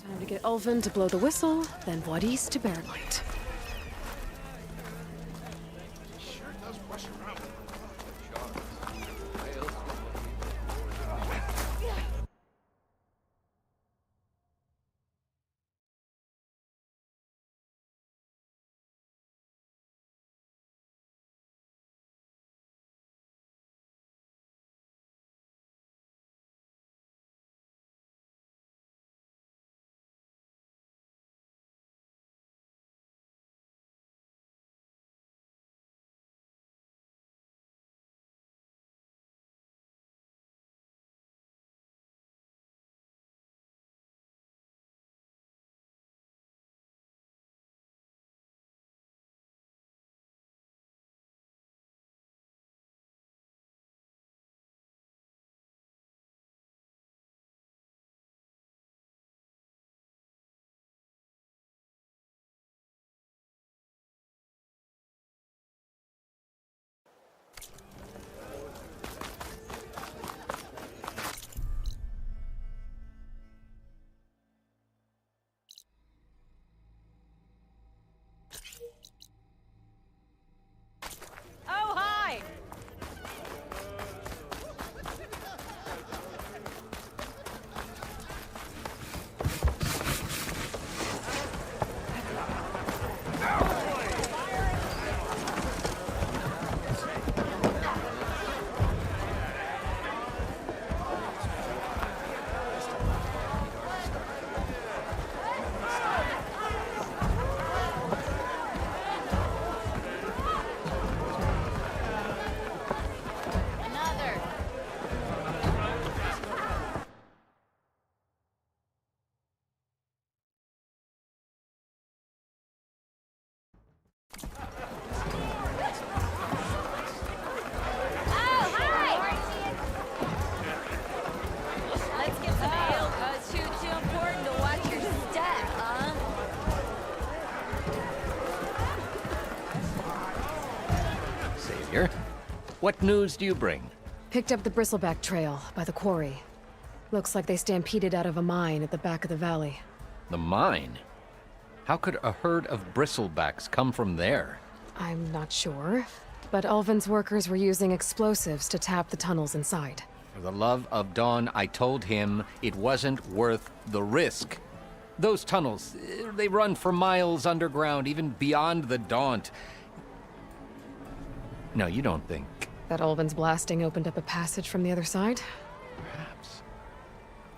Time to get Ulvin to blow the whistle, then Wadis to Bearlight. Oh, hi! What news do you bring? Picked up the Bristleback Trail by the quarry. Looks like they stampeded out of a mine at the back of the valley. The mine? How could a herd of bristlebacks come from there? I'm not sure, but Ulvin's workers were using explosives to tap the tunnels inside. For the love of Dawn, I told him it wasn't worth the risk. Those tunnels, they run for miles underground, even beyond the Daunt. No, you don't think... That Ulvin's blasting opened up a passage from the other side? Perhaps.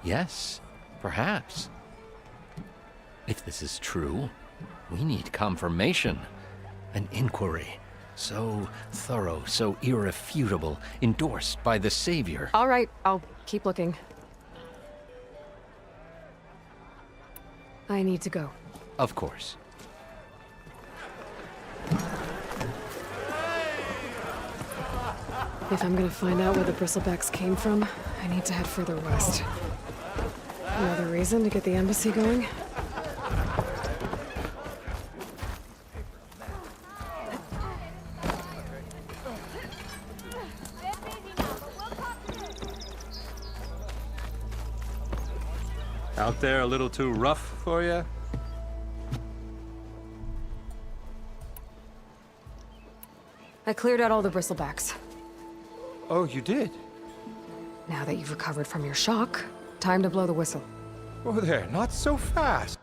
Yes, perhaps. If this is true, we need confirmation. An inquiry. So thorough, so irrefutable, endorsed by the Savior. All right, I'll keep looking. I need to go. Of course. If I'm gonna find out where the Bristlebacks came from, I need to head further west. Another reason to get the embassy going? Out there a little too rough for you? I cleared out all the Bristlebacks. Oh, you did? Now that you've recovered from your shock, time to blow the whistle. Oh there, not so fast.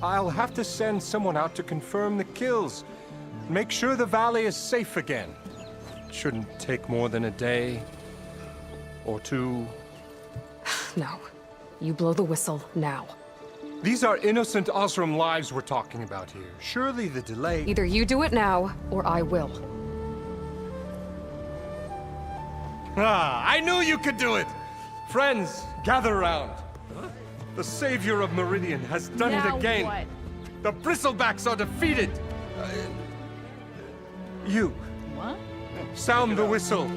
I'll have to send someone out to confirm the kills. Make sure the valley is safe again. Shouldn't take more than a day. Or two. No. You blow the whistle now. These are innocent Osram lives we're talking about here. Surely the delay... Either you do it now, or I will. Ah, I knew you could do it! Friends, gather round. The savior of Meridian has done it again. What? The Bristlebacks are defeated. You, What? sound the whistle.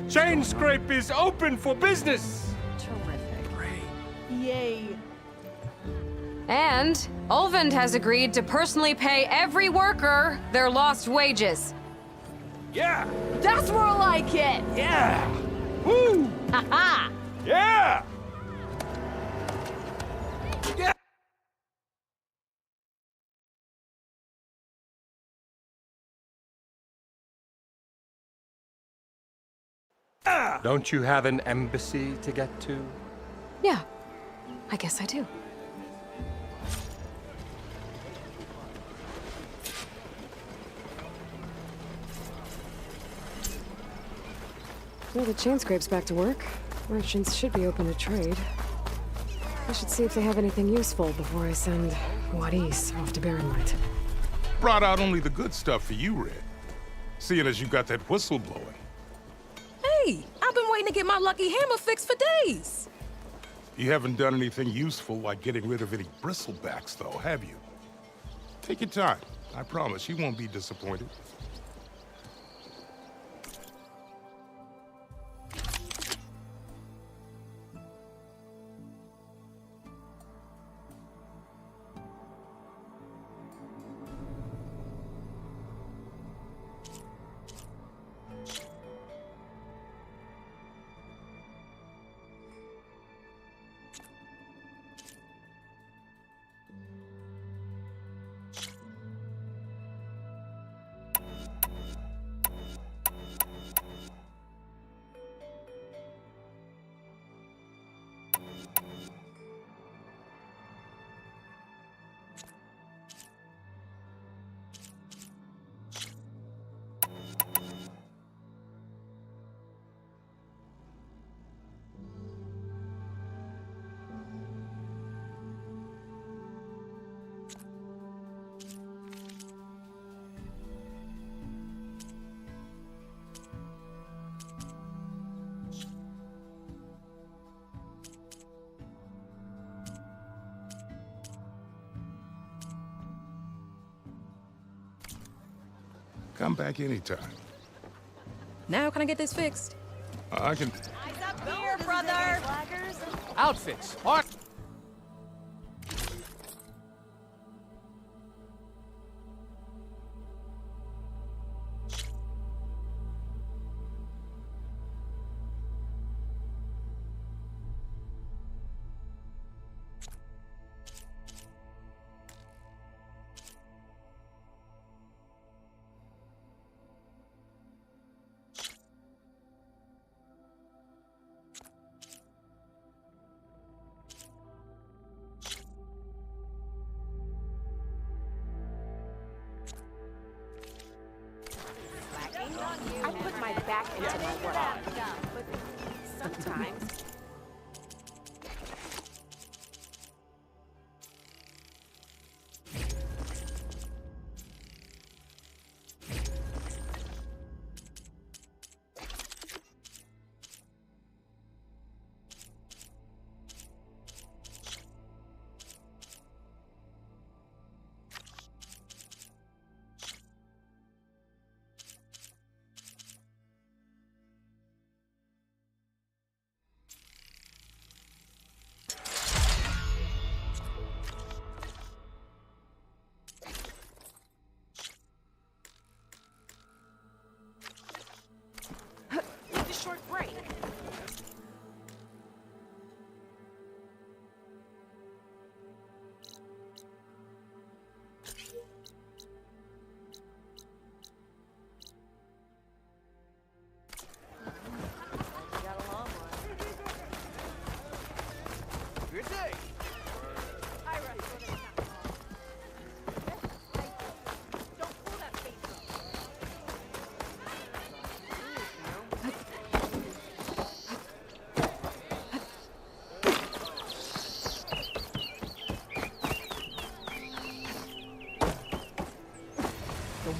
Chainscrape is open for business. Terrific. Yay. And Ulvund has agreed to personally pay every worker their lost wages. Yeah! That's more like it! Yeah! Woo! Ha-ha! Yeah! Yeah! Don't you have an embassy to get to? Yeah, I guess I do. Well, the Chainscrape's back to work. Merchants should be open to trade. I should see if they have anything useful before I send Wadis off to Barrenlight. Brought out only the good stuff for you, Red. Seeing as you got that whistle blowing. Hey, I've been waiting to get my lucky hammer fixed for days. You haven't done anything useful like getting rid of any bristlebacks, though, have you? Take your time. I promise you won't be disappointed. Come back anytime. Now can I get this fixed? I can... Here, brother! Outfits. Art. I put my back into my work. But sometimes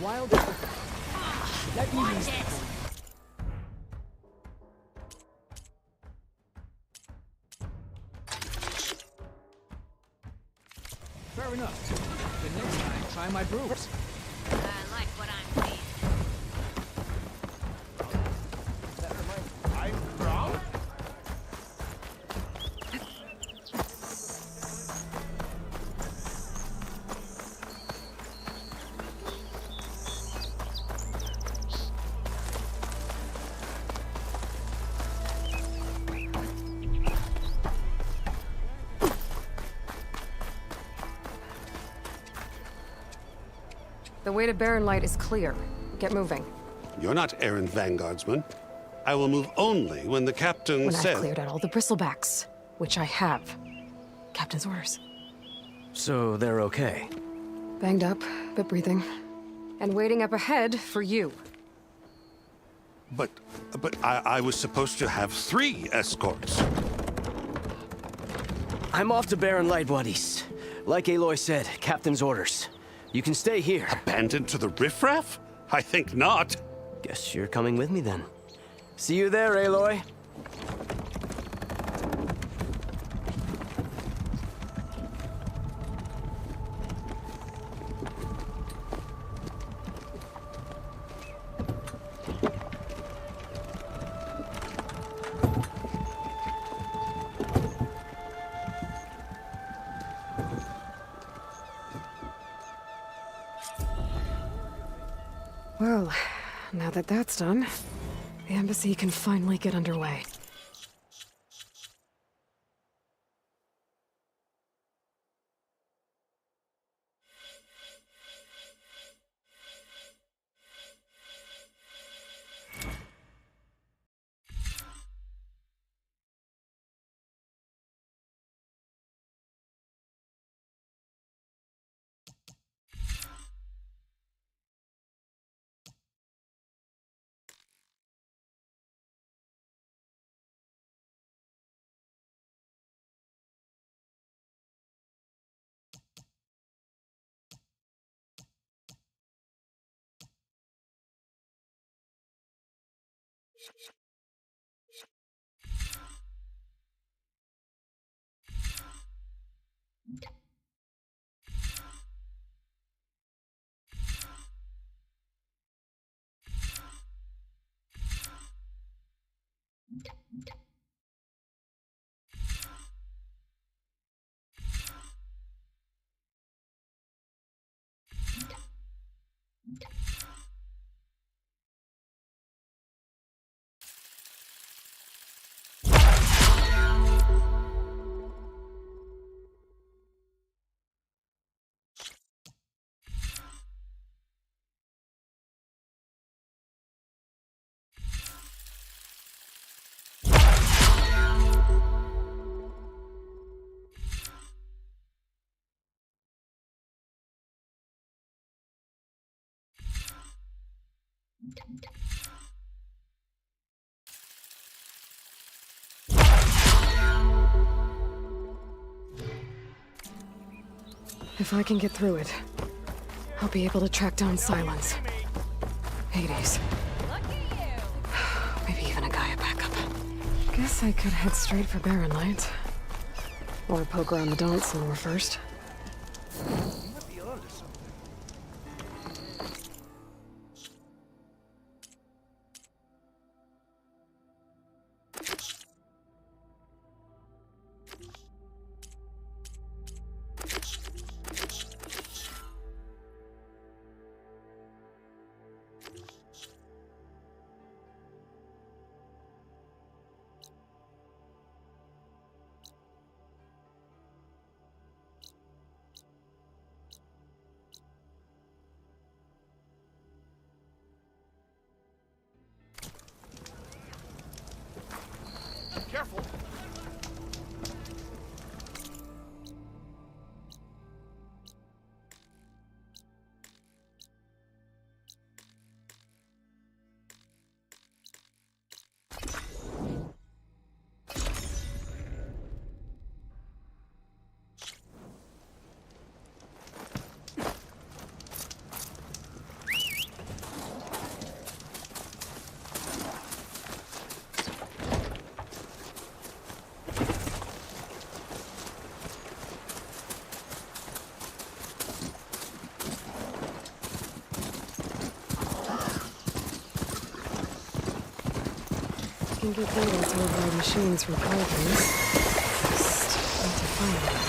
wild. Let me use it. Fair enough. The next time, try my brews. I like what I'm seeing. The way to Barren Light is clear. Get moving. You're not errand vanguardsman. I will move only when the captain When says... I've cleared out all the bristlebacks, which I have. Captain's orders. So they're okay. Banged up, but breathing. And waiting up ahead for you. But I was supposed to have 3 escorts. I'm off to Barren Light, Wadis. Like Aloy said, captain's orders. You can stay here. Abandoned to the riffraff? I think not. Guess you're coming with me then. See you there, Aloy. Well, now that that's done, the embassy can finally get underway. If I can get through it, I'll be able to track down Silence. Hades. Maybe even a Gaia backup. Guess I could head straight for Barren Light. Or poke around the Daunt somewhere first. can get data to override machines from Carvings. Just need to find it.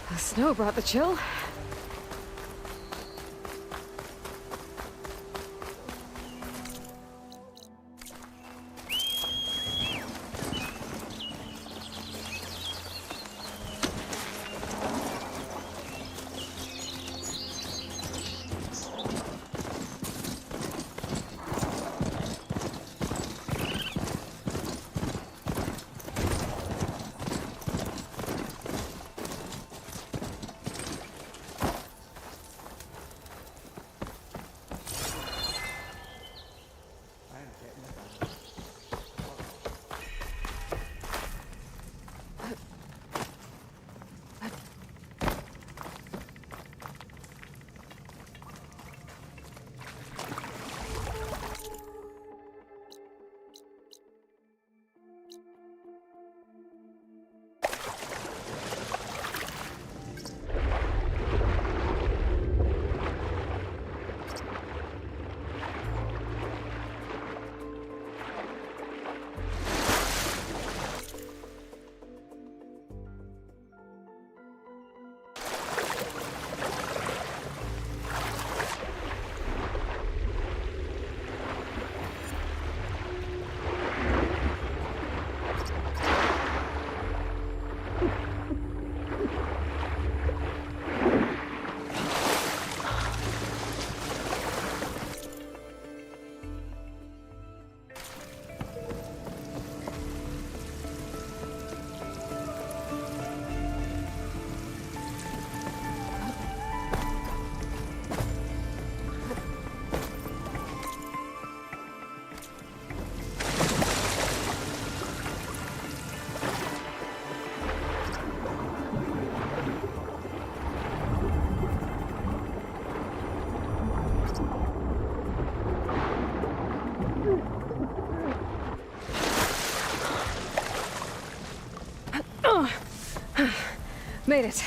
The snow brought the chill. Made it.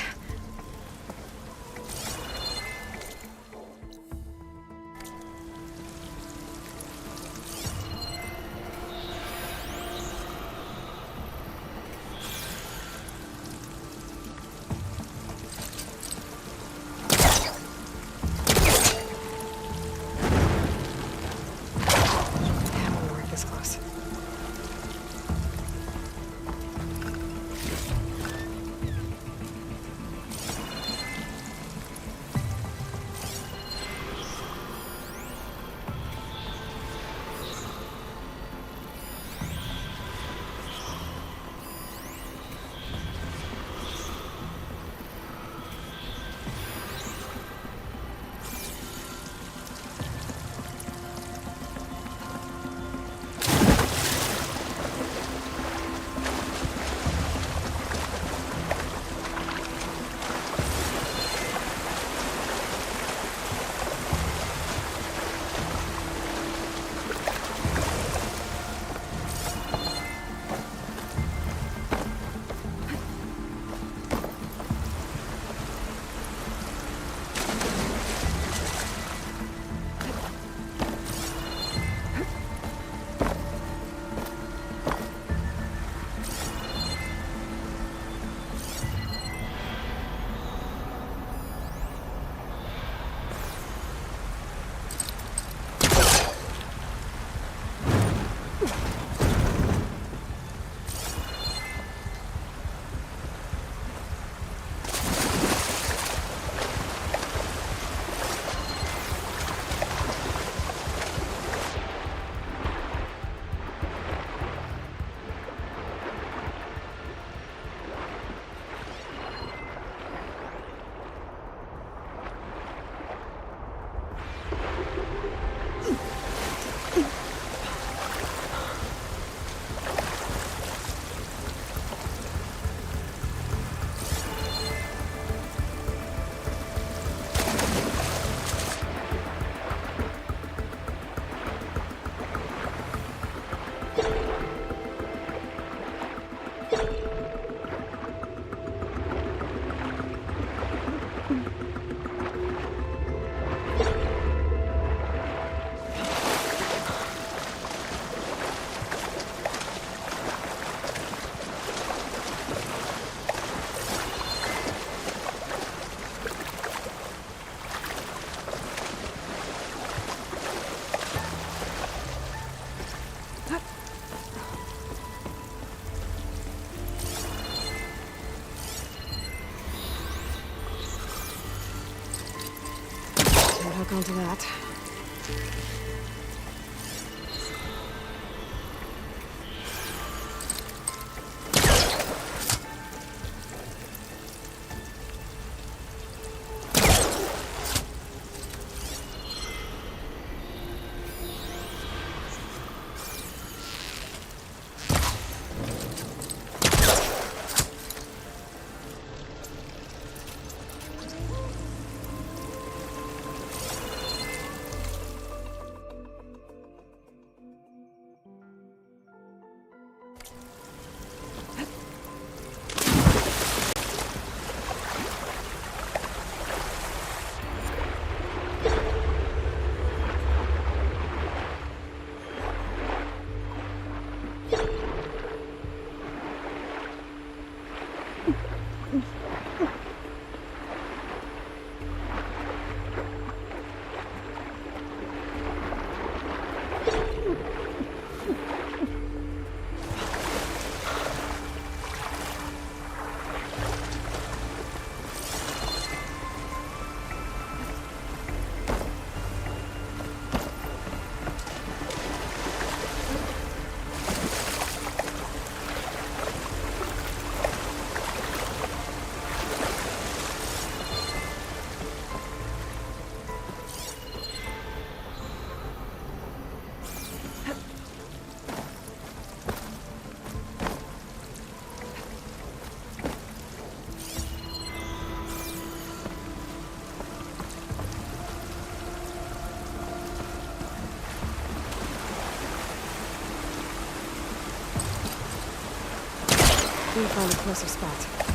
lock onto that. Need to find a closer spot.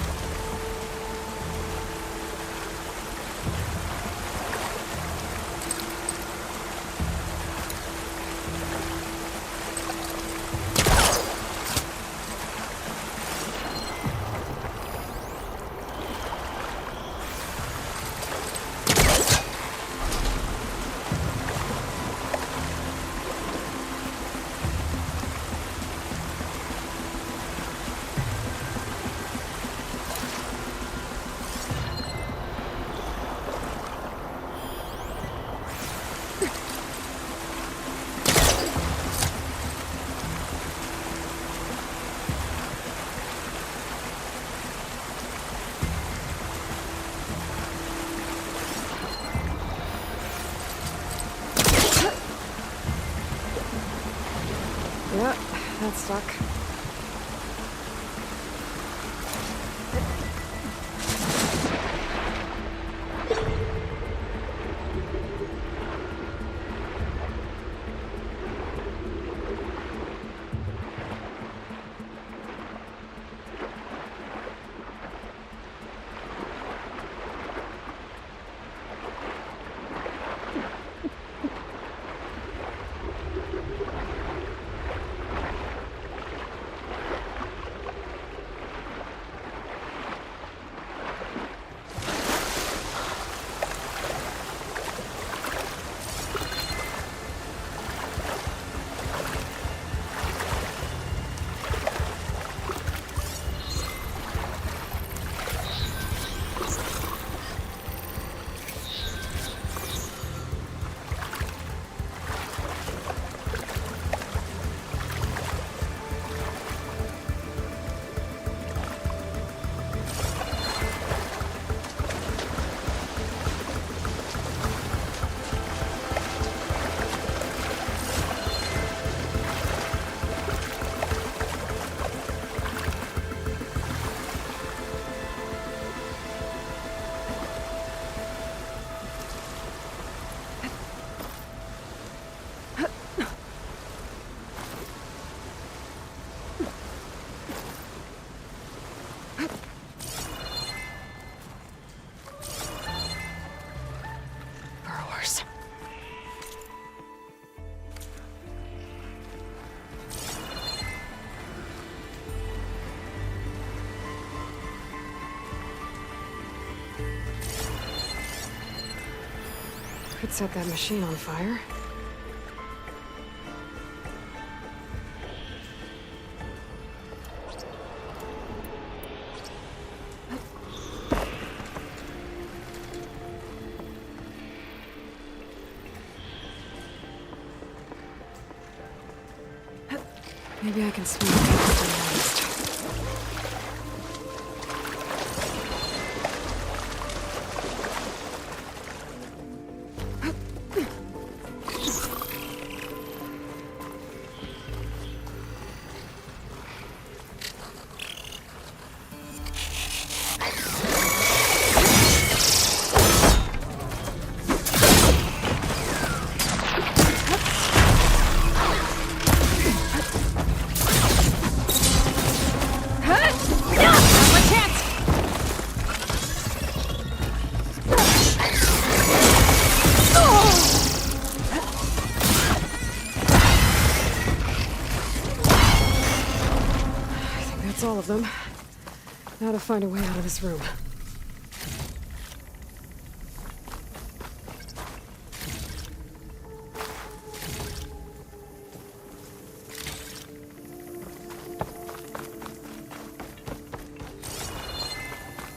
Yep, that's stuck. Burrowers. Could set that machine on fire. Maybe I can swing past the last. That's all of them. Now to find a way out of this room.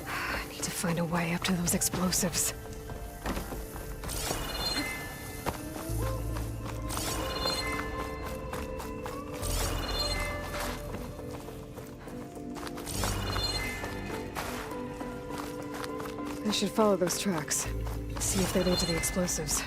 I need to find a way up to those explosives. I should follow those tracks. See if they lead to the explosives.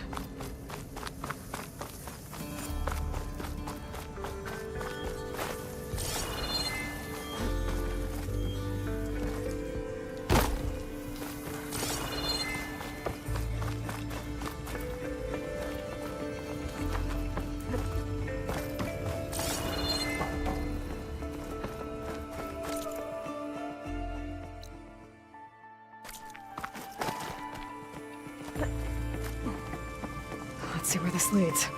Let's see where this leads.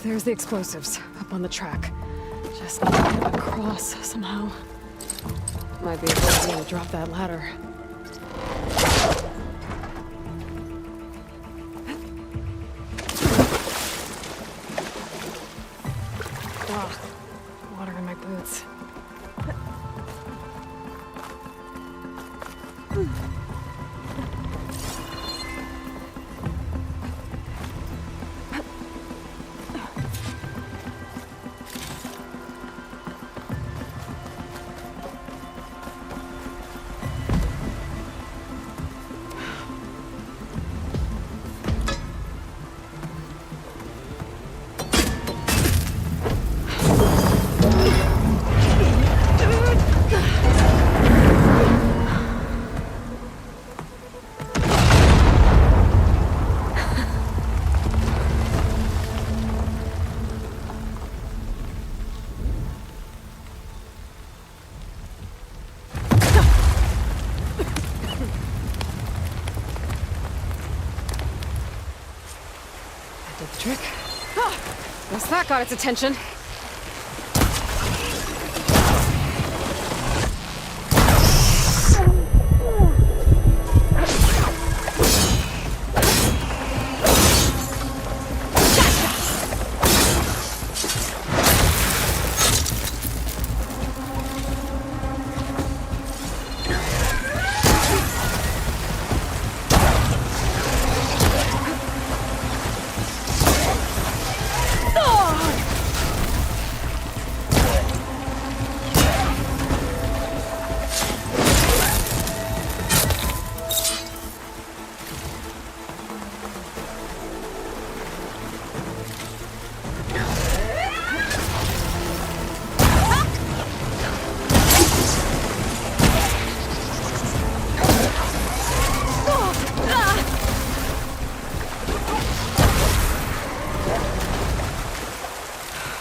There's the explosives, up on the track. Just need to get across somehow. Might be a good idea to drop that ladder. Ugh, water in my boots. Did the trick. Ah, guess that got its attention.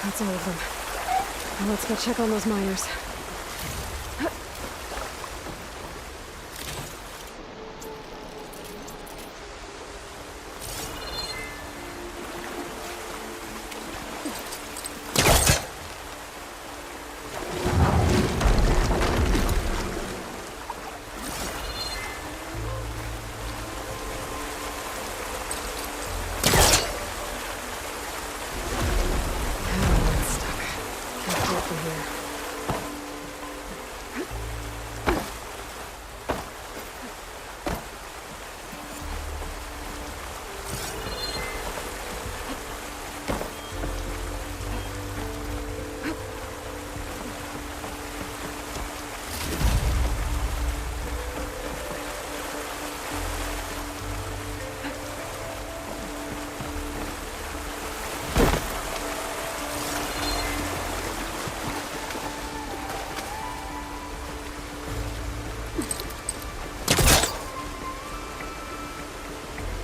That's all of them. Now let's go check on those miners.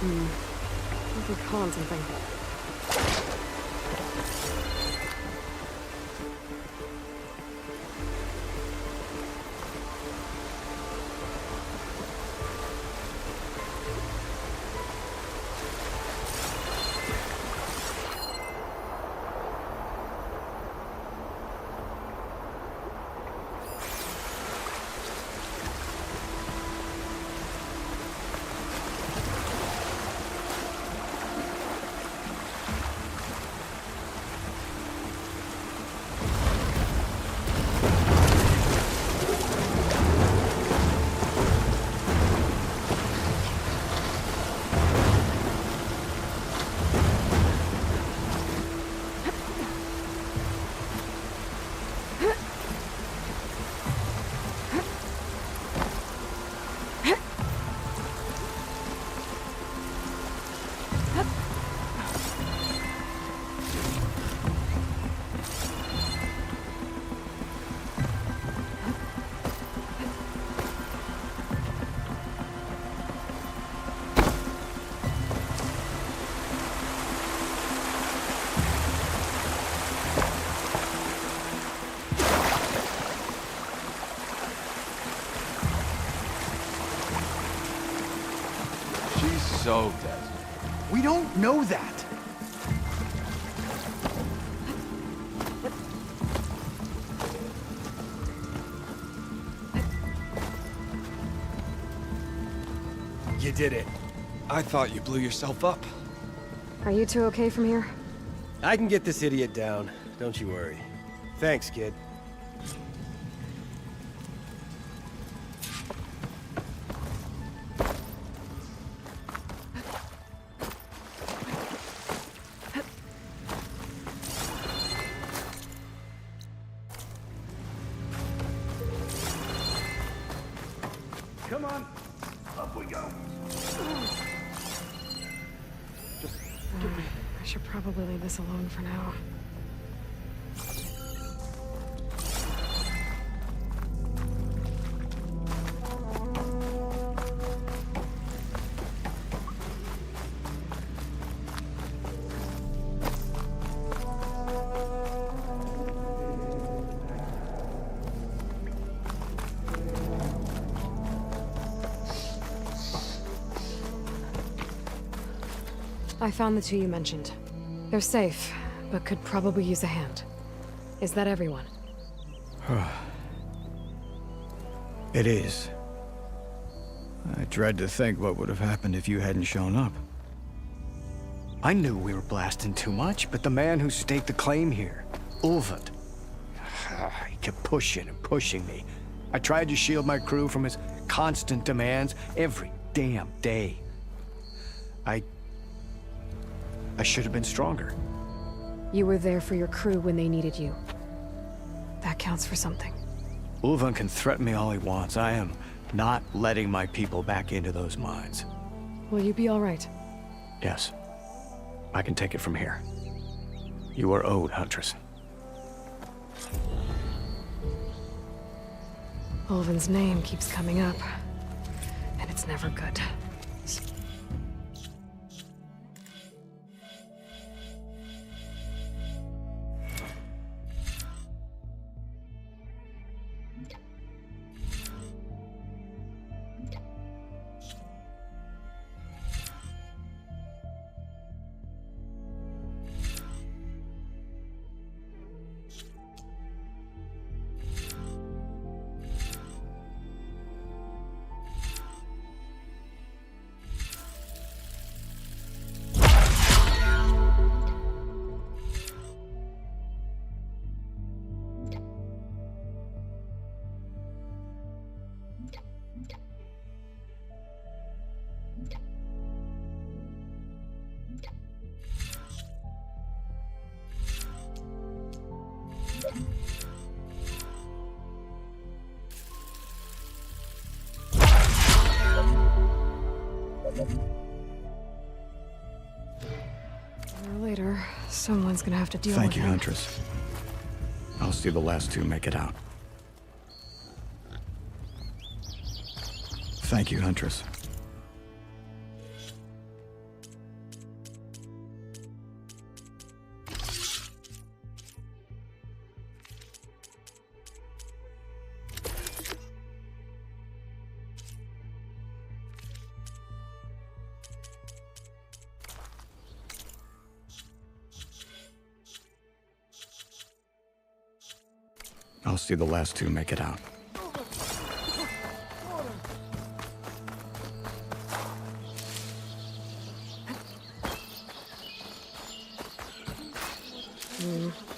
I think Colin's something. So dead. We don't know that. You did it. I thought you blew yourself up. Are you two okay from here? I can get this idiot down. Don't you worry. Thanks, kid. Come on. Up we go. I should probably leave this alone for now. I found the two you mentioned. They're safe, but could probably use a hand. Is that everyone? It is. I dread to think what would have happened if you hadn't shown up. I knew we were blasting too much, but the man who staked the claim here, Ulvund, he kept pushing and pushing me. I tried to shield my crew from his constant demands every damn day. I should have been stronger. You were there for your crew when they needed you. That counts for something. Ulvund can threaten me all he wants. I am not letting my people back into those mines. Will you be all right? Yes. I can take it from here. You are owed, Huntress. Ulvund's name keeps coming up, and it's never good. Sooner or later, someone's gonna have to deal with Thank you, him. Huntress. I'll see the last two make it out. Thank you, Huntress. I'll see the last two make it out.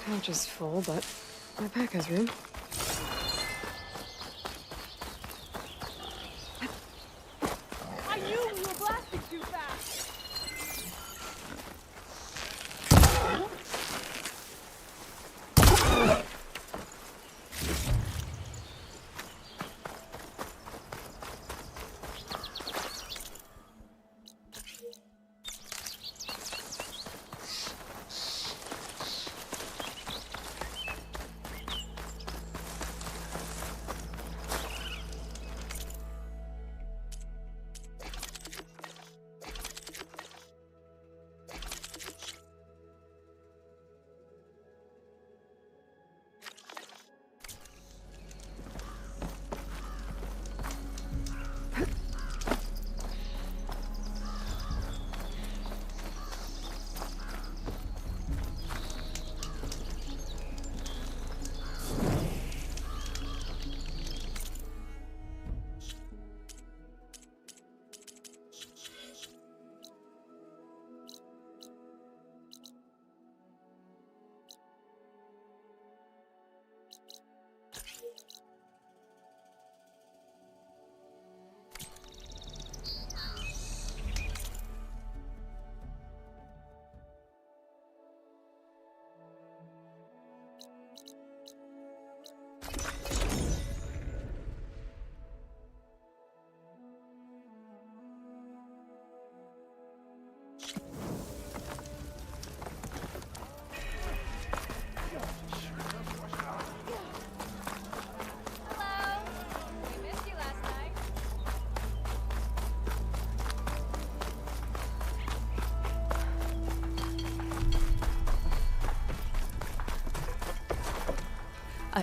Pouch is full, but my pack has room. I knew we were blasting too fast.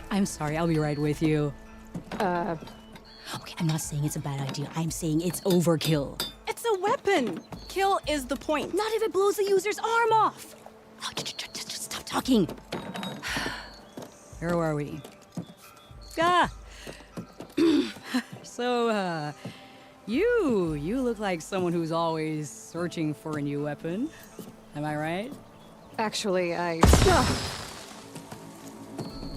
I'm sorry, I'll be right with you. Uh, Okay, I'm not saying it's a bad idea. I'm saying it's overkill. It's a weapon. Kill is the point. Not if it blows the user's arm off. Oh, just stop talking. Where are we? Ah! So, you look like someone who's always searching for a new weapon. Am I right? Actually,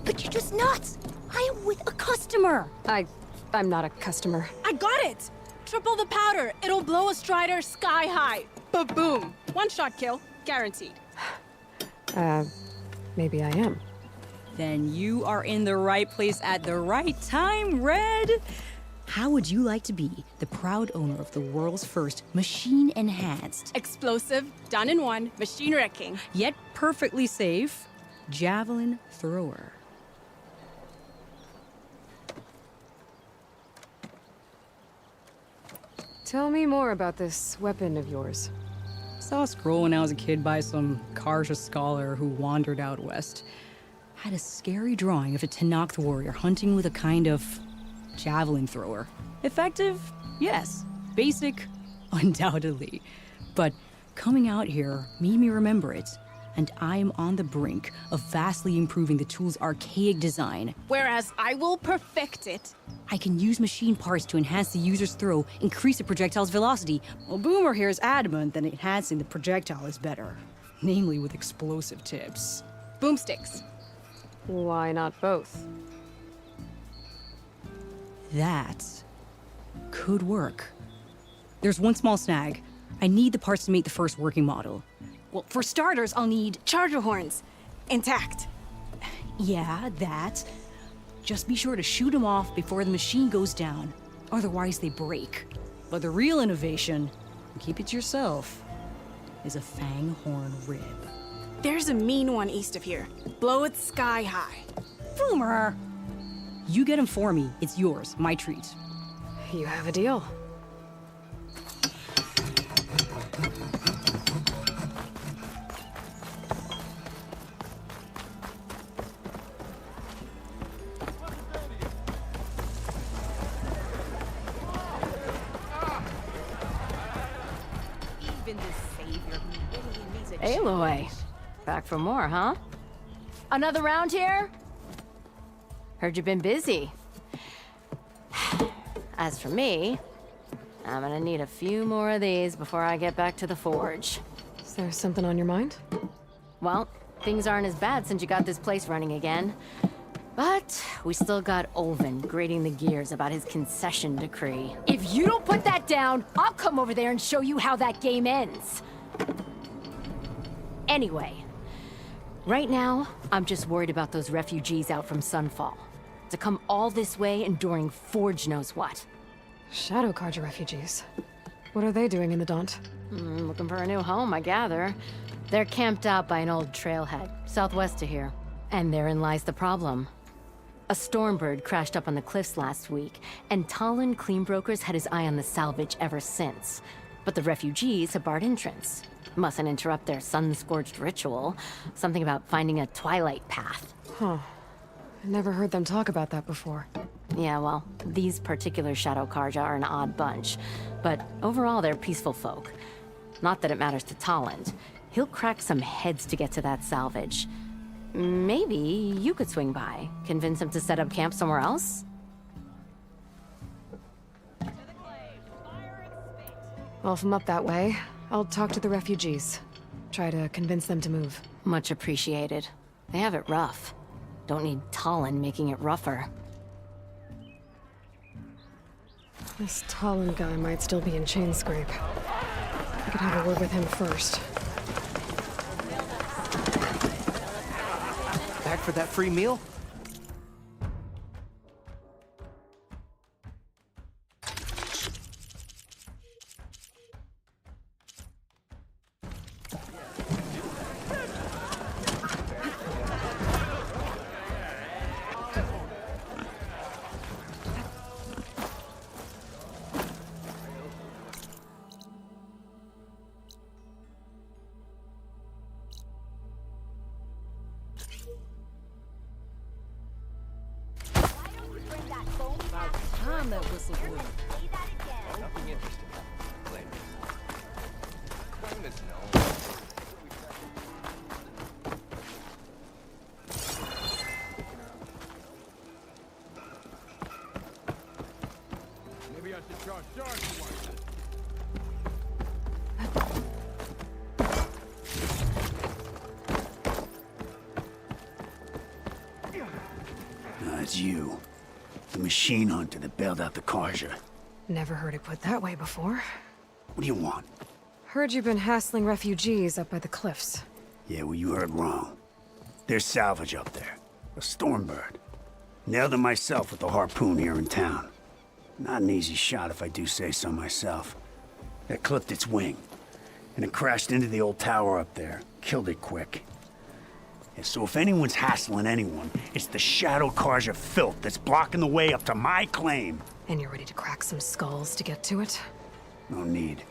But you're just nuts! I am with a customer! I'm not a customer. I got it. Triple the powder. It'll blow a Strider sky high. Ba-boom. One shot kill. Guaranteed. Maybe I am. Then you are in the right place at the right time, Red! How would you like to be the proud owner of the world's first machine-enhanced, Explosive, done in one, machine wrecking. yet perfectly safe, javelin thrower? Tell me more about this weapon of yours. Saw a scroll when I was a kid by some Karja scholar who wandered out west. Had a scary drawing of a Tenakth warrior hunting with a kind of javelin thrower. Effective? Yes. Basic? Undoubtedly. But coming out here made me remember it, and I'm on the brink of vastly improving the tool's archaic design. Whereas I will perfect it. I can use machine parts to enhance the user's throw, increase the projectile's velocity. Well, Boomer here is adamant that enhancing the projectile is better, namely with explosive tips. Boomsticks. Why not both? That could work. There's one small snag. I need the parts to make the first working model. Well, for starters, I'll need... Charger horns. Intact. Yeah, that. Just be sure to shoot them off before the machine goes down. Otherwise, they break. But the real innovation, and keep it to yourself, is a fang horn rib. There's a mean one east of here. Blow it sky high. Boomer! You get him for me. It's yours. My treat. You have a deal. Aloy. Back for more, huh? Another round here? Heard you've been busy. As for me, I'm gonna need a few more of these before I get back to the forge. Is there something on your mind? Well, things aren't as bad since you got this place running again. But we still got Olvin grating the gears about his concession decree. If you don't put that down, I'll come over there and show you how that game ends. Anyway, right now, I'm just worried about those refugees out from Sunfall. To come all this way enduring Forge knows what. Shadow Carja refugees. What are they doing in the Daunt? Looking for a new home, I gather. They're camped out by an old trailhead, southwest of here. And therein lies the problem. A Stormbird crashed up on the cliffs last week, and Talon Cleanbrokers had his eye on the salvage ever since. But the refugees have barred entrance. Mustn't interrupt their sun-scorched ritual. Something about finding a twilight path. Huh. I never heard them talk about that before. Yeah, well, these particular Shadow Carja are an odd bunch. But overall, they're peaceful folk. Not that it matters to Talon. He'll crack some heads to get to that salvage. Maybe you could swing by, convince him to set up camp somewhere else? Well, if I'm up that way, I'll talk to the refugees. Try to convince them to move. Much appreciated. They have it rough. Don't need Talon making it rougher. This Talon guy might still be in Chainscrape. I could have a word with him first. Back for that free meal? Nothing interesting. Later. Goodness no. Maybe I should charge for one. It's you. The machine hunter that bailed out the Carja. Never heard it put that way before. What do you want? Heard you've been hassling refugees up by the cliffs. Yeah, well, you heard wrong. There's salvage up there. A Stormbird. Nailed it myself with the harpoon here in town. Not an easy shot if I do say so myself. That clipped its wing, and it crashed into the old tower up there. Killed it quick. Yeah, so if anyone's hassling anyone, it's the Shadow Carja filth that's blocking the way up to my claim. And you're ready to crack some skulls to get to it? No need.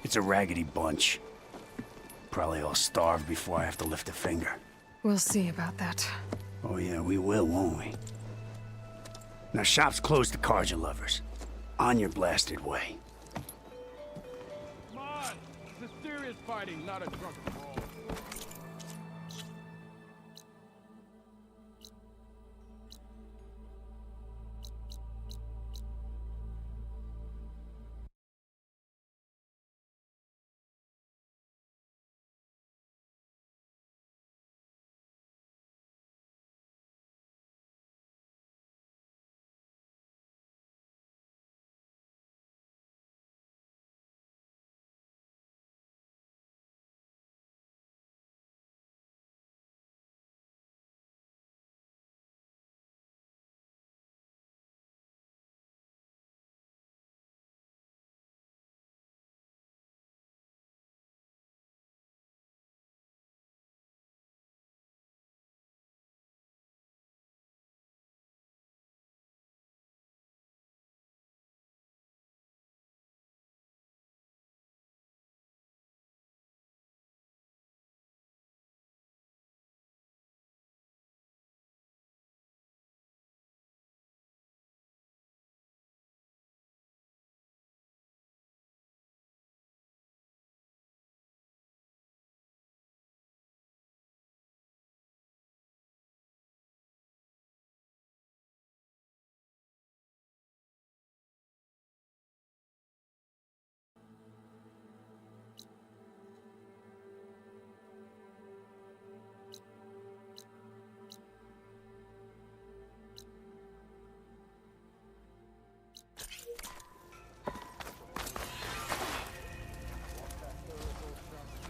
It's a raggedy bunch. Probably all starved before I have to lift a finger. We'll see about that. Oh yeah, we will, won't we? Now shop's closed to Carja lovers. On your blasted way. Come on! This is serious fighting, not a drunken brawl.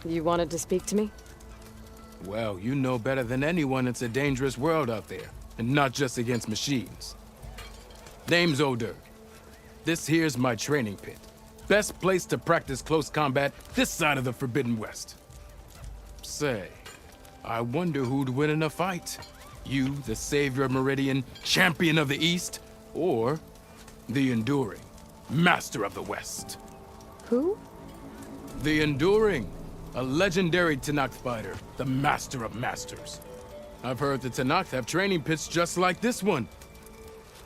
You wanted to speak to me? Well, you know better than anyone it's a dangerous world out there, and not just against machines. Name's O'Dirk. This here's my training pit. Best place to practice close combat this side of the Forbidden West. Say, I wonder who'd win in a fight. You, the savior of Meridian, champion of the East, or the Enduring, master of the West. Who? The Enduring, a legendary Tenakth fighter, the master of masters. I've heard the Tenakth have training pits just like this one.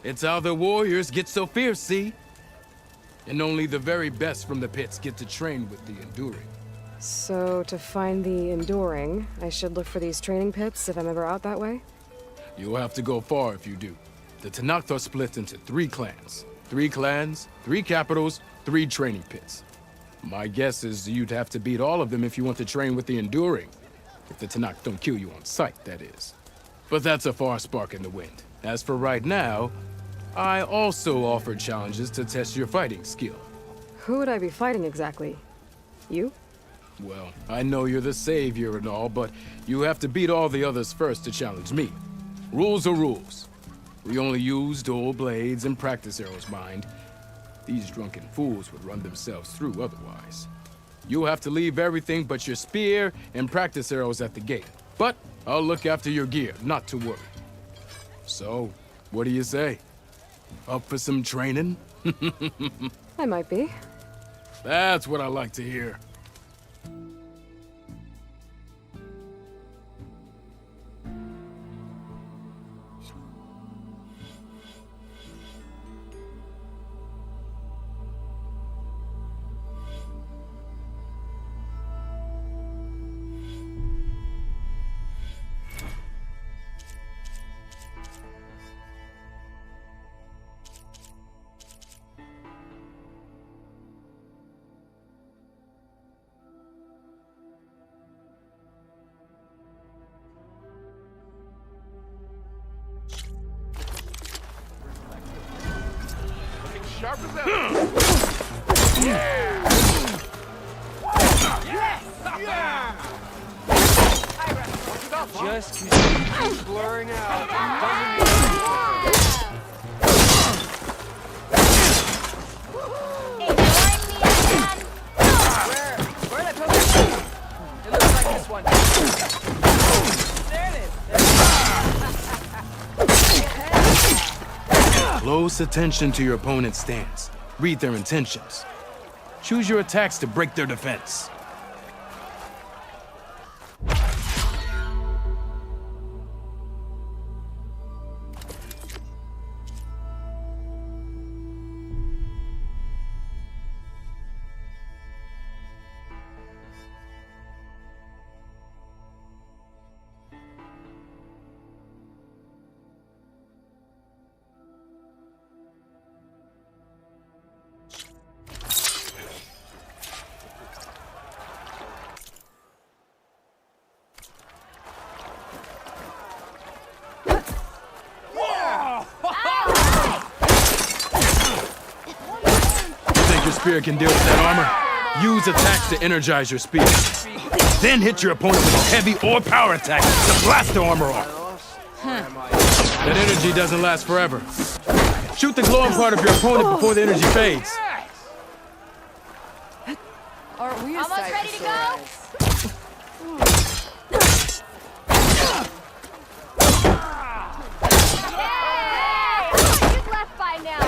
It's how the warriors get so fierce, see? And only the very best from the pits get to train with the Enduring. So, to find the Enduring, I should look for these training pits if I'm ever out that way? You'll have to go far if you do. The Tenakth are split into 3 clans. 3 clans, 3 capitals, 3 training pits. My guess is you'd have to beat all of them if you want to train with the Enduring. If the Tenakth don't kill you on sight, that is. But that's a far spark in the wind. As for right now, I also offer challenges to test your fighting skill. Who would I be fighting exactly? You? Well, I know you're the savior and all, but you have to beat all the others first to challenge me. Rules are rules. We only use dual blades and practice arrows, mind. These drunken fools would run themselves through otherwise. You'll have to leave everything but your spear and practice arrows at the gate. But I'll look after your gear, not to worry. So, what do you say? Up for some training? I might be. That's what I like to hear. Sharp as ever. Just keeps blurring out. It looks like this one. There it is. Close attention to your opponent's stance. Read their intentions. Choose your attacks to break their defense. Your spear can deal with that armor. Use attacks to energize your spear. Then hit your opponent with a heavy or power attack to blast the armor off. That energy doesn't last forever. Shoot the glowing part of your opponent before the energy fades. Aren't we Almost ready to go? You've left by now.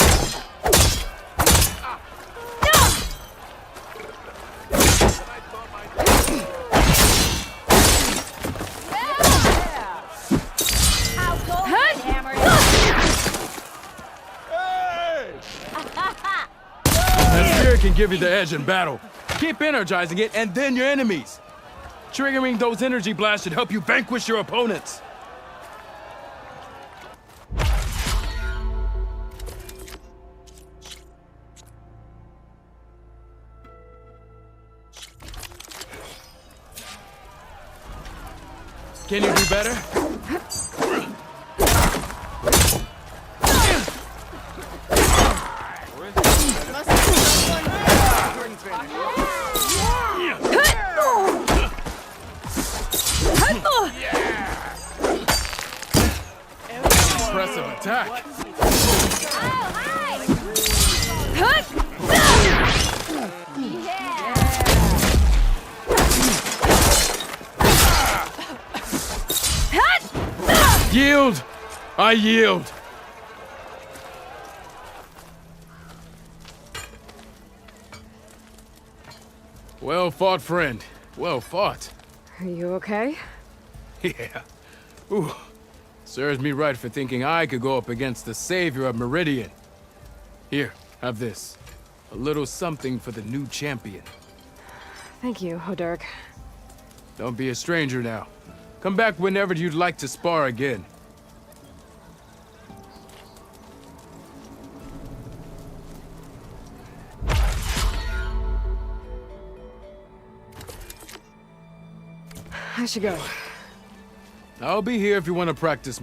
That spear can give you the edge in battle. Keep energizing it, and then your enemies. Triggering those energy blasts should help you vanquish your opponents. Can you do better? attack. Yield! I yield! Well fought, friend. Well fought. Are you okay? Yeah. Ooh. Serves me right for thinking I could go up against the savior of Meridian. Here, have this. A little something for the new champion. Thank you, Hodurk. Don't be a stranger now. Come back whenever you'd like to spar again. I should go. I'll be here if you want to practice.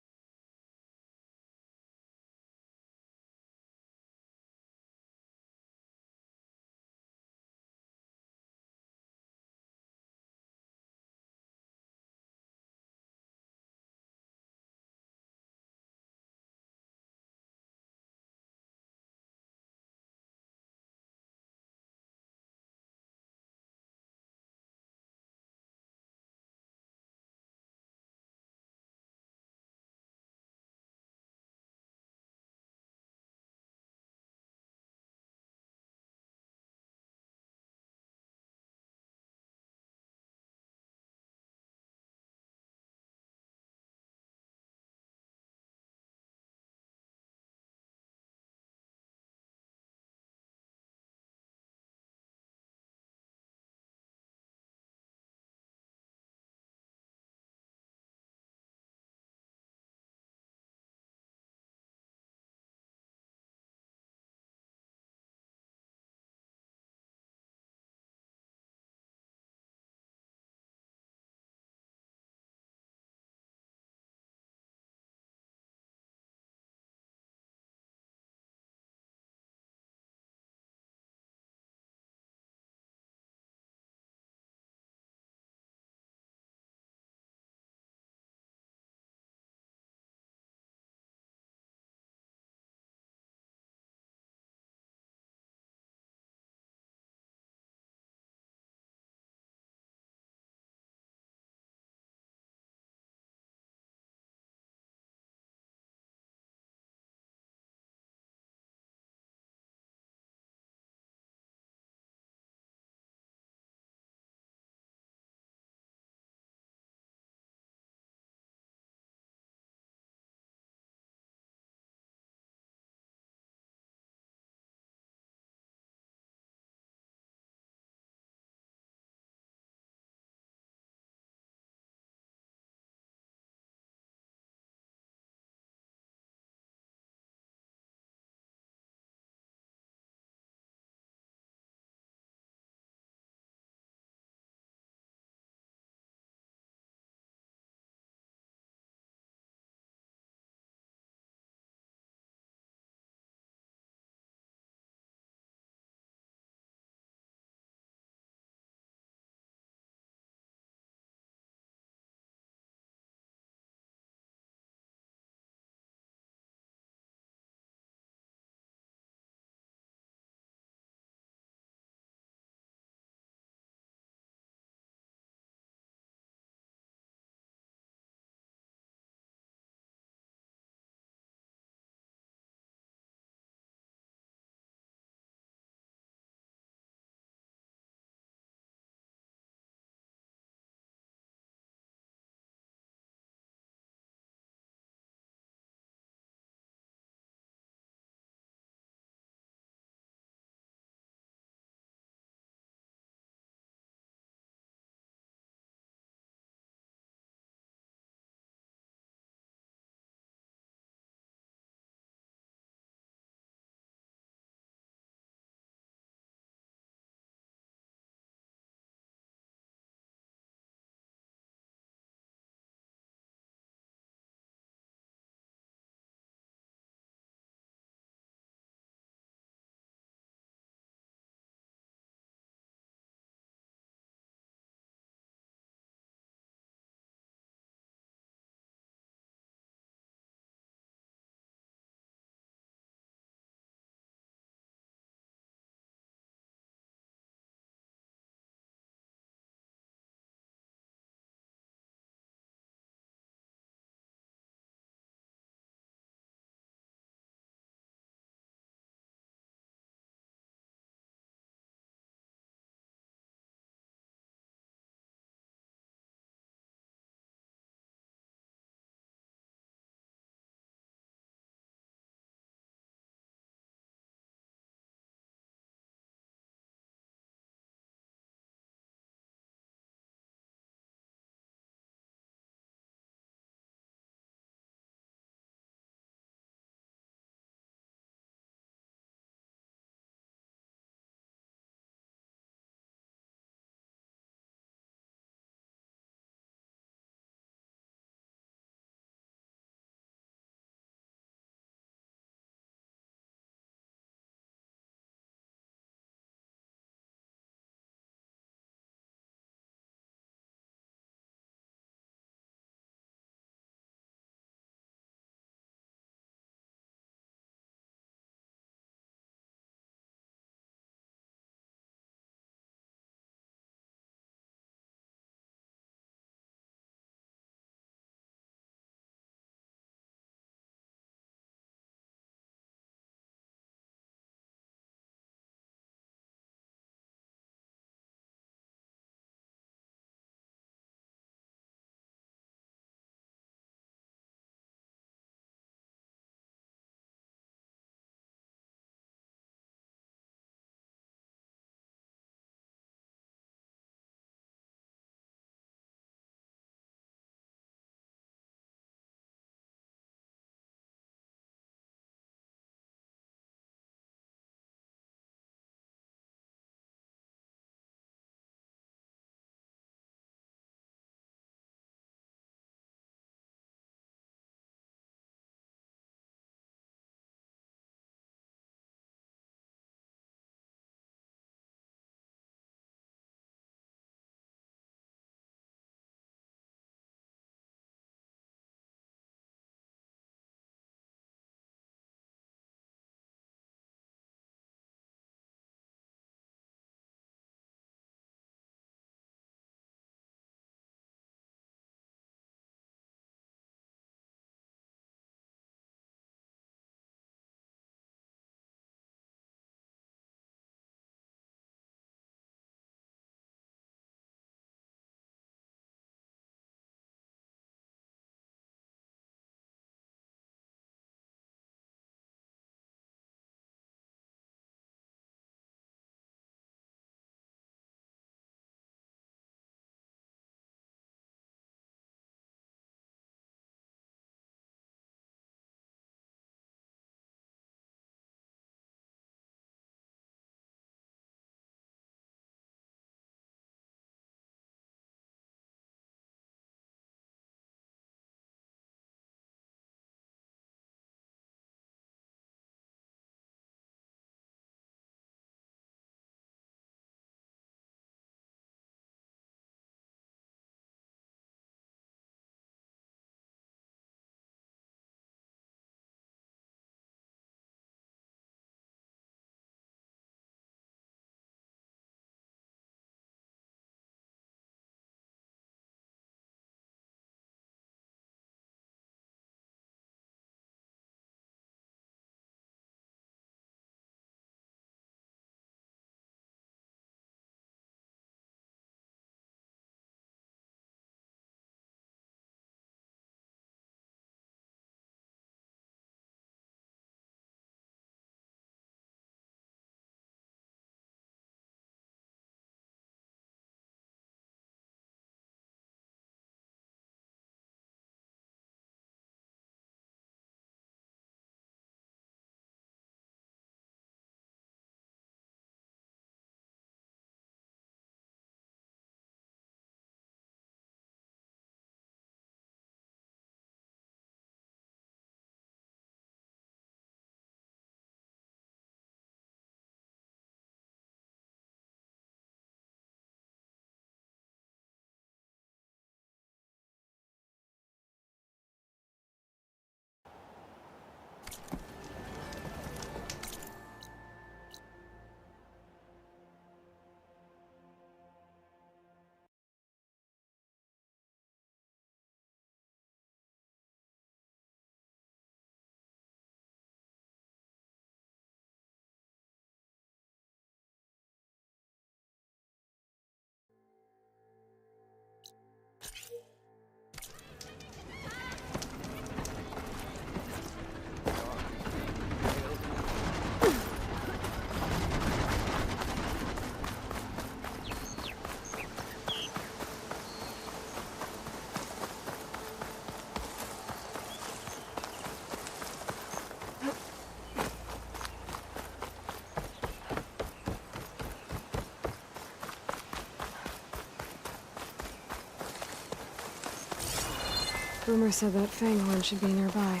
Rumor said that Fanghorn should be nearby.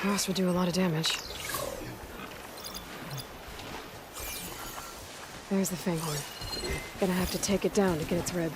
Frost would do a lot of damage. There's the Fanghorn. Gonna have to take it down to get its rib.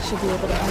Should be able to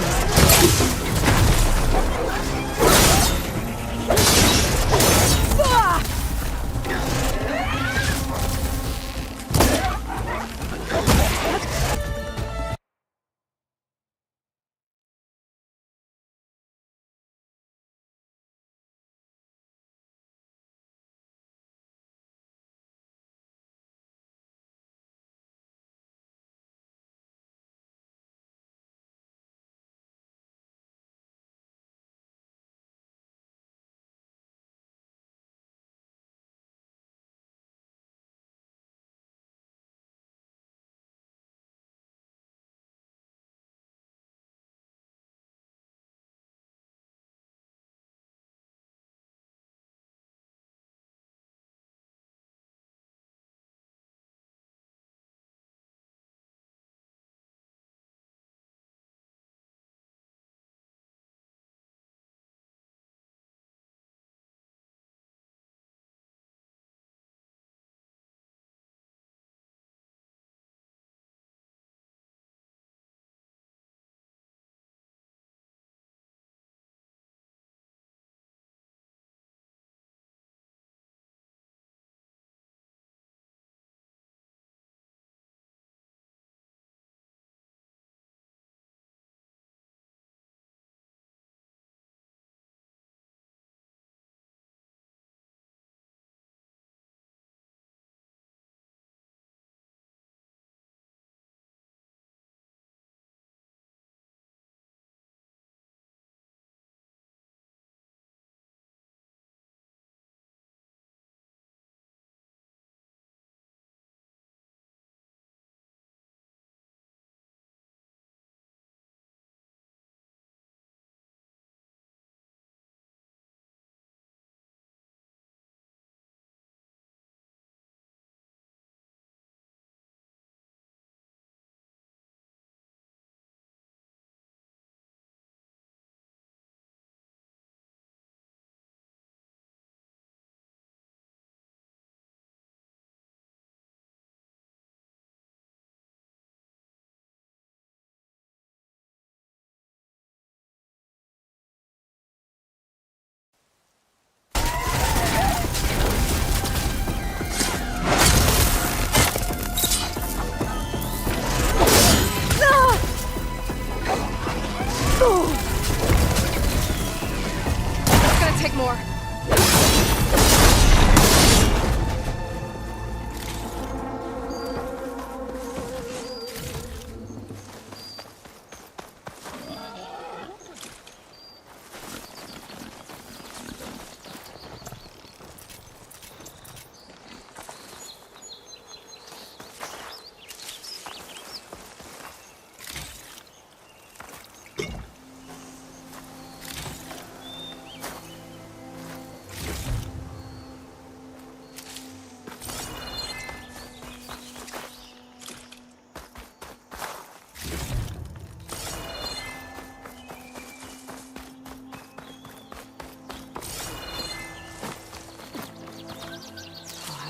take more.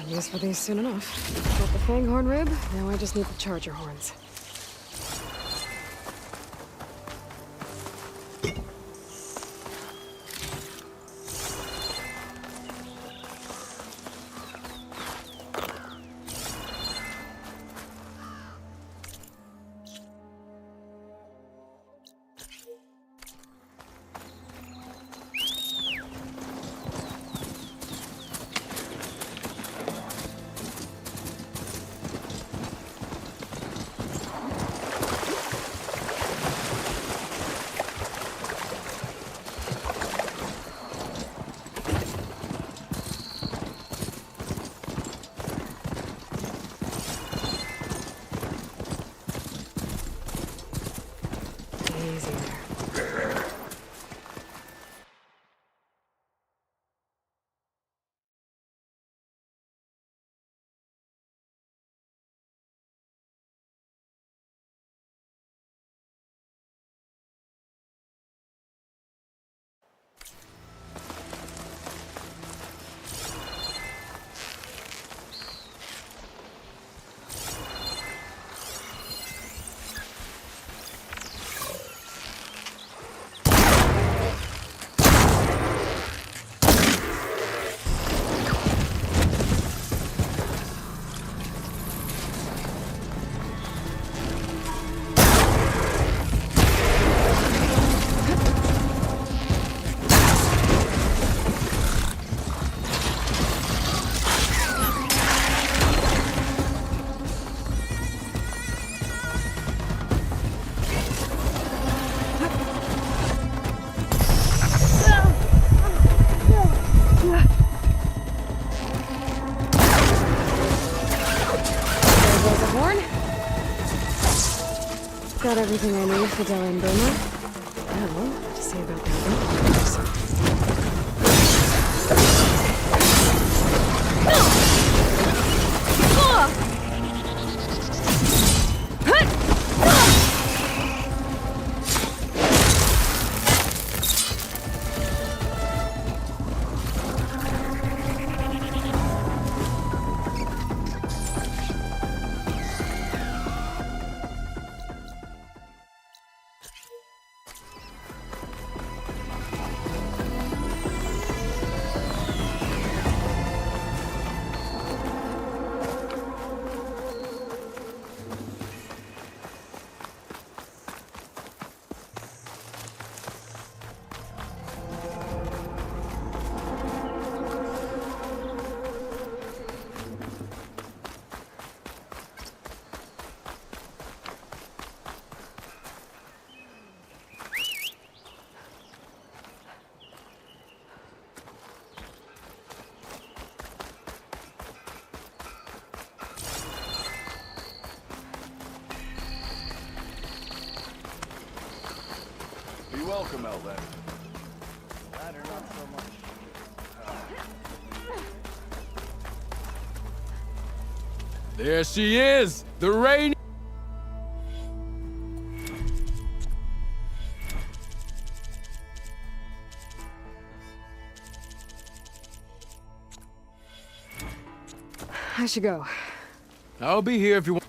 Use for these soon enough. Got the Fanghorn rib, now I just need the Charger horns. Got everything I need for Dell and Boomer. Now, to see about that. Be welcome, Elden. There she is! The rain. I should go. I'll be here if you want.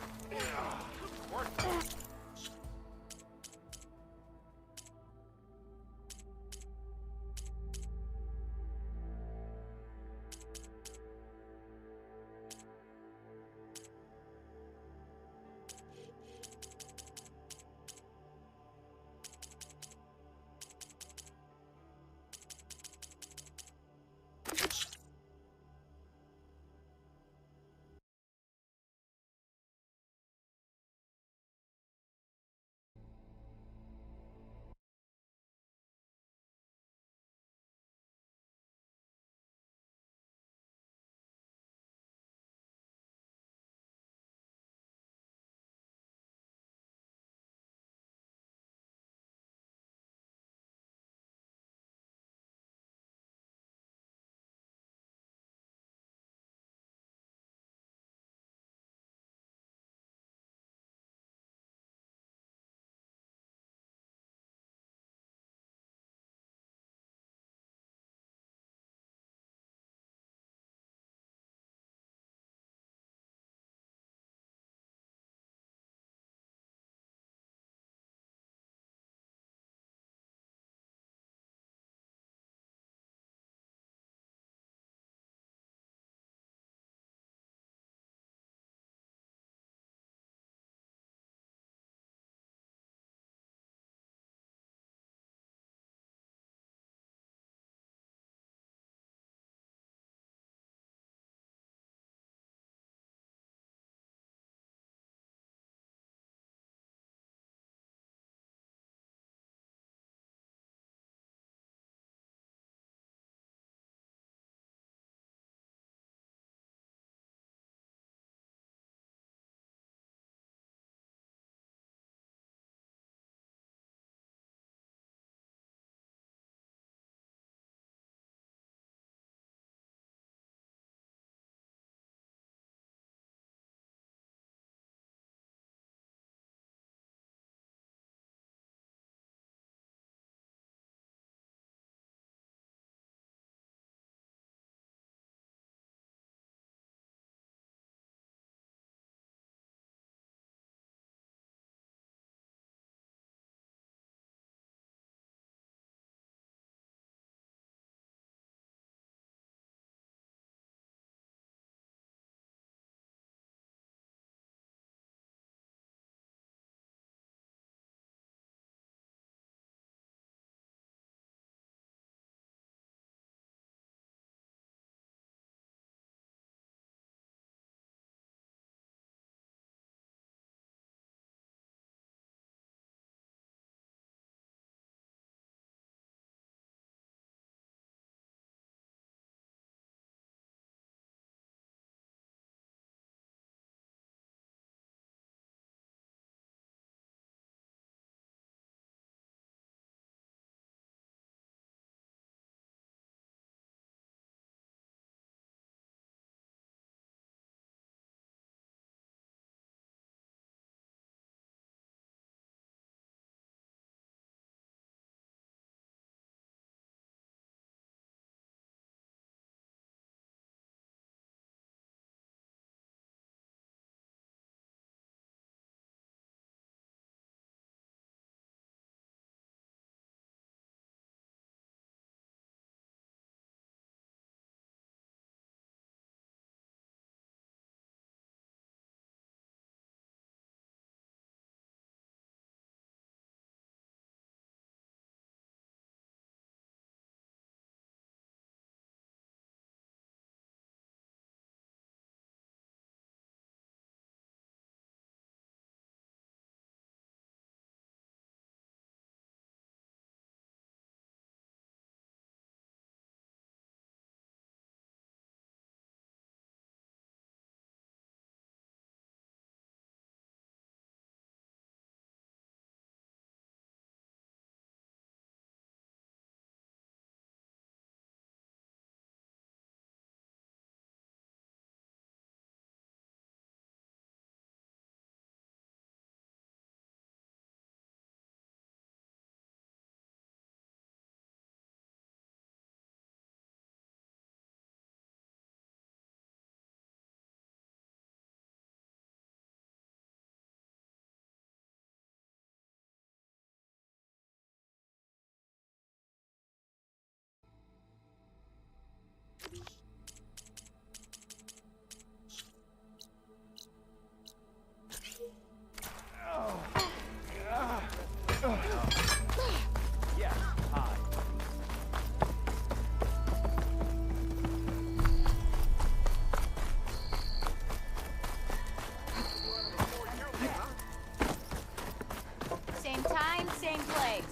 Same time, same place.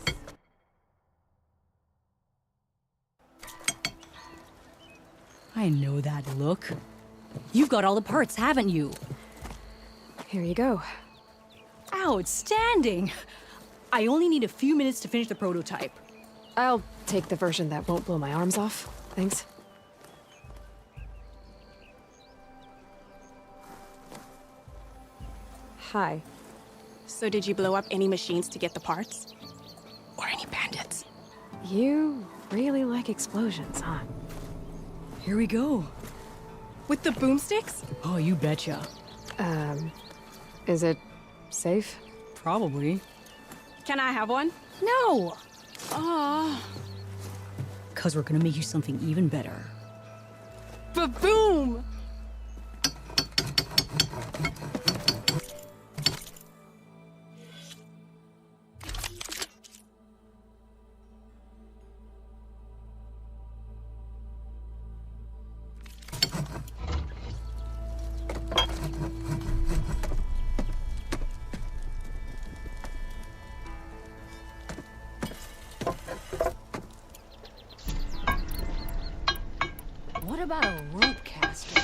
I know that look. You've got all the parts, haven't you? Here you go. Outstanding! I only need a few minutes to finish the prototype. I'll take the version that won't blow my arms off. Thanks. Hi. So did you blow up any machines to get the parts? Or any bandits? You really like explosions, huh? Here we go. With the boomsticks? Oh, you betcha. Is it safe? Probably. Can I have one? No! Oh. 'Cause we're gonna make you something even better. Ba-boom! What about a rope caster?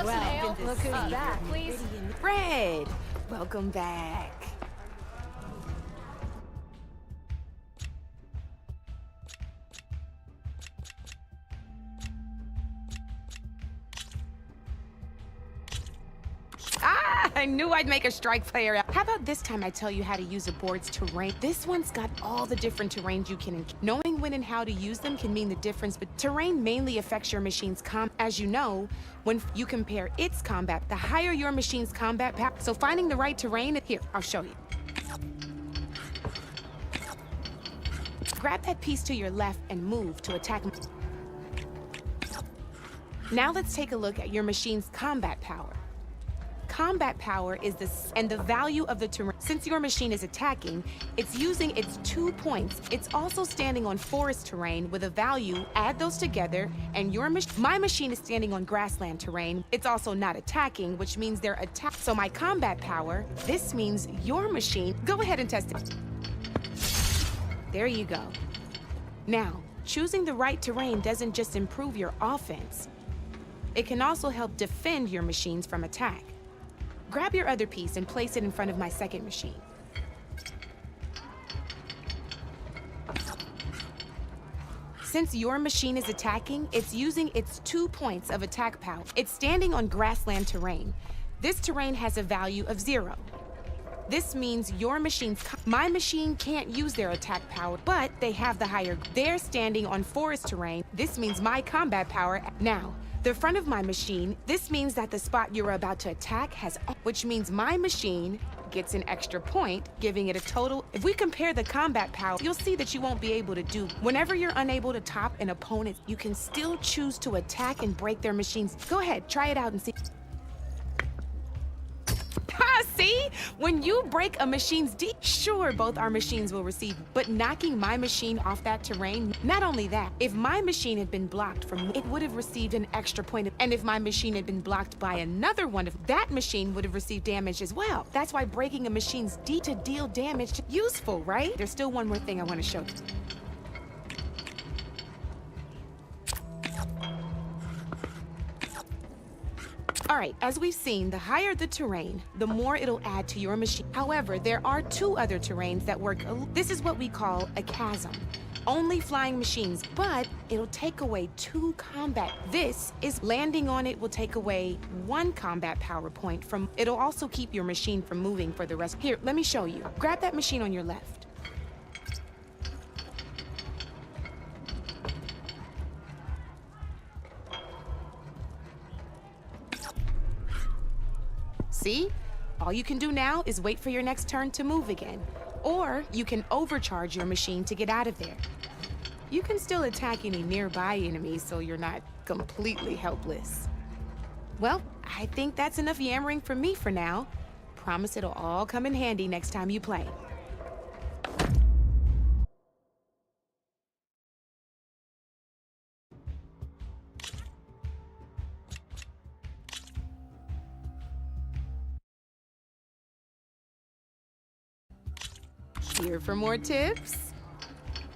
Well, look who's back. Please. Fred, welcome back. I knew I'd make a strike player. How about this time I tell you how to use a board's terrain? This one's got all the different terrains you can encounter. Knowing when and how to use them can mean the difference, but terrain mainly affects your machine's As you know, when you compare its combat, the higher your machine's combat power. So finding the right terrain, here, I'll show you. Grab that piece to your left and move to attack. Now let's take a look at your machine's combat power. Combat power is the value of the terrain. Since your machine is attacking, it's using its 2 points. It's also standing on forest terrain with a value. Add those together, and my machine is standing on grassland terrain. It's also not attacking, which means they're attack. So my combat power, this means your machine. Go ahead and test it. There you go. Now, choosing the right terrain doesn't just improve your offense. It can also help defend your machines from attack. Grab your other piece and place it in front of my second machine. Since your machine is attacking, it's using its 2 points of attack power. It's standing on grassland terrain. This terrain has a value of 0. This means my machine can't use their attack power, but they have the higher. They're standing on forest terrain. This means my combat power. Now, the front of my machine, this means that the spot you're about to attack has, which means my machine gets an extra point, giving it a total. If we compare the combat power, you'll see that you won't be able to do. Whenever you're unable to top an opponent, you can still choose to attack and break their machines. Go ahead, try it out and see. See? When you break a machine's sure, both our machines will receive, but knocking my machine off that terrain, not only that, if my machine had been blocked from, it would have received an extra point, and if my machine had been blocked by another one, that machine would have received damage as well. That's why breaking a machine's to deal damage, useful, right? There's still one more thing I want to show you. All right, as we've seen, the higher the terrain, the more it'll add to your machine. However, there are 2 other terrains that work. This is what we call a chasm. Only flying machines, but it'll take away 2 combat. This is landing on it will take away 1 combat power point from. It'll also keep your machine from moving for the rest. Here, let me show you. Grab that machine on your left. See? All you can do now is wait for your next turn to move again. Or you can overcharge your machine to get out of there. You can still attack any nearby enemies so you're not completely helpless. Well, I think that's enough yammering from me for now. Promise it'll all come in handy next time you play. Here for more tips?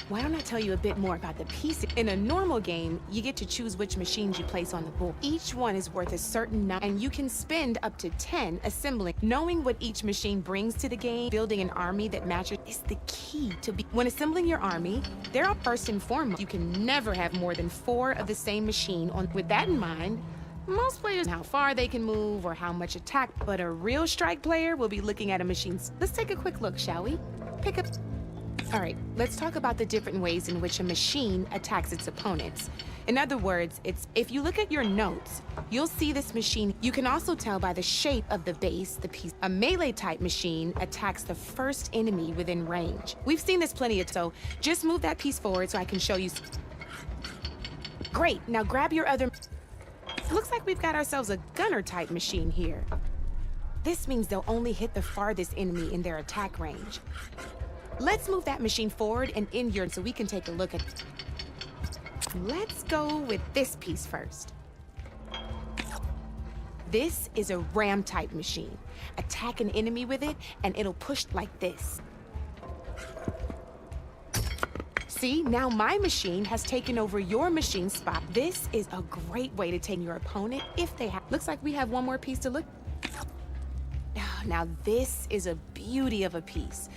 Why don't I tell you a bit more about the pieces? In a normal game, you get to choose which machines you place on the board. Each one is worth a certain number, and you can spend up to 10 assembling. Knowing what each machine brings to the game, building an army that matches, is the key to when assembling your army. There are first and foremost, you can never have more than 4 of the same machine on. With that in mind, most players know how far they can move or how much attack, but a real strike player will be looking at a machine's. Let's take a quick look, shall we? Pick up. All right, let's talk about the different ways in which a machine attacks its opponents. In other words, if you look at your notes, you'll see this machine. You can also tell by the shape of the base, the piece. A melee-type machine attacks the first enemy within range. We've seen this plenty of so just move that piece forward so I can show you. Great, now grab your other. Looks like we've got ourselves a gunner-type machine here. This means they'll only hit the farthest enemy in their attack range. Let's move that machine forward and in your so we can take a look at. Let's go with this piece first. This is a ram-type machine. Attack an enemy with it, and it'll push like this. See, now my machine has taken over your machine spot. This is a great way to take your opponent if they have. Looks like we have one more piece to look. Now this is a beauty of a piece.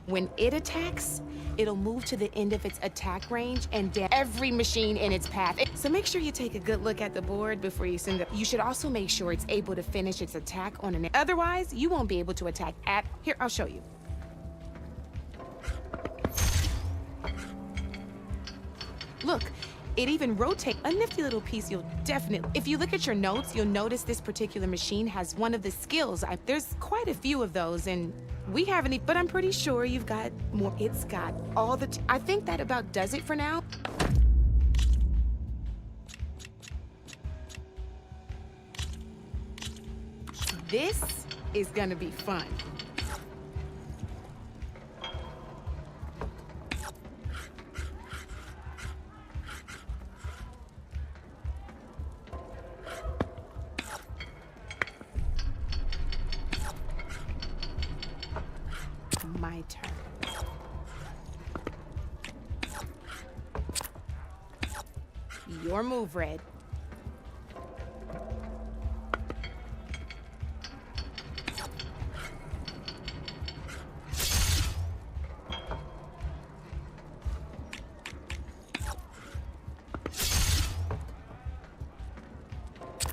When it attacks, it'll move to the end of its attack range and damage every machine in its path. So make sure you take a good look at the board before you send it. You should also make sure it's able to finish its attack on an. Otherwise, you won't be able to attack at. Here, I'll show you. Look, it even rotates. A nifty little piece you'll definitely... If you look at your notes, you'll notice this particular machine has one of the skills. There's quite a few of those, and we haven't... But I'm pretty sure you've got more. It's got all the... I think that about does it for now. This is gonna be fun. My turn. Your move, Red.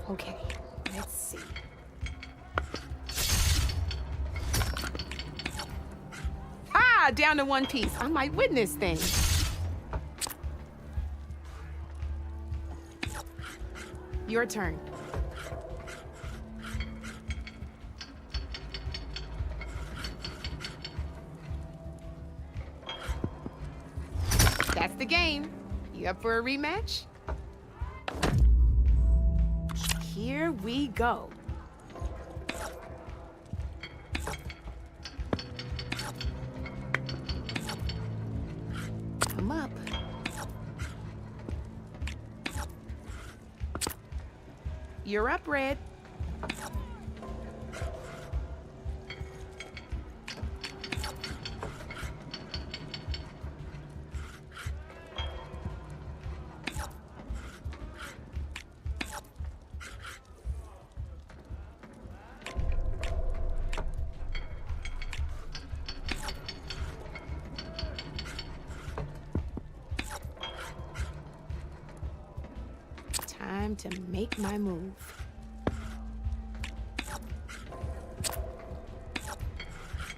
Okay, let's see. Down to one piece. I might win this thing. Your turn. That's the game. You up for a rematch? Here we go. Come up. You're up, Red. Time to make my move.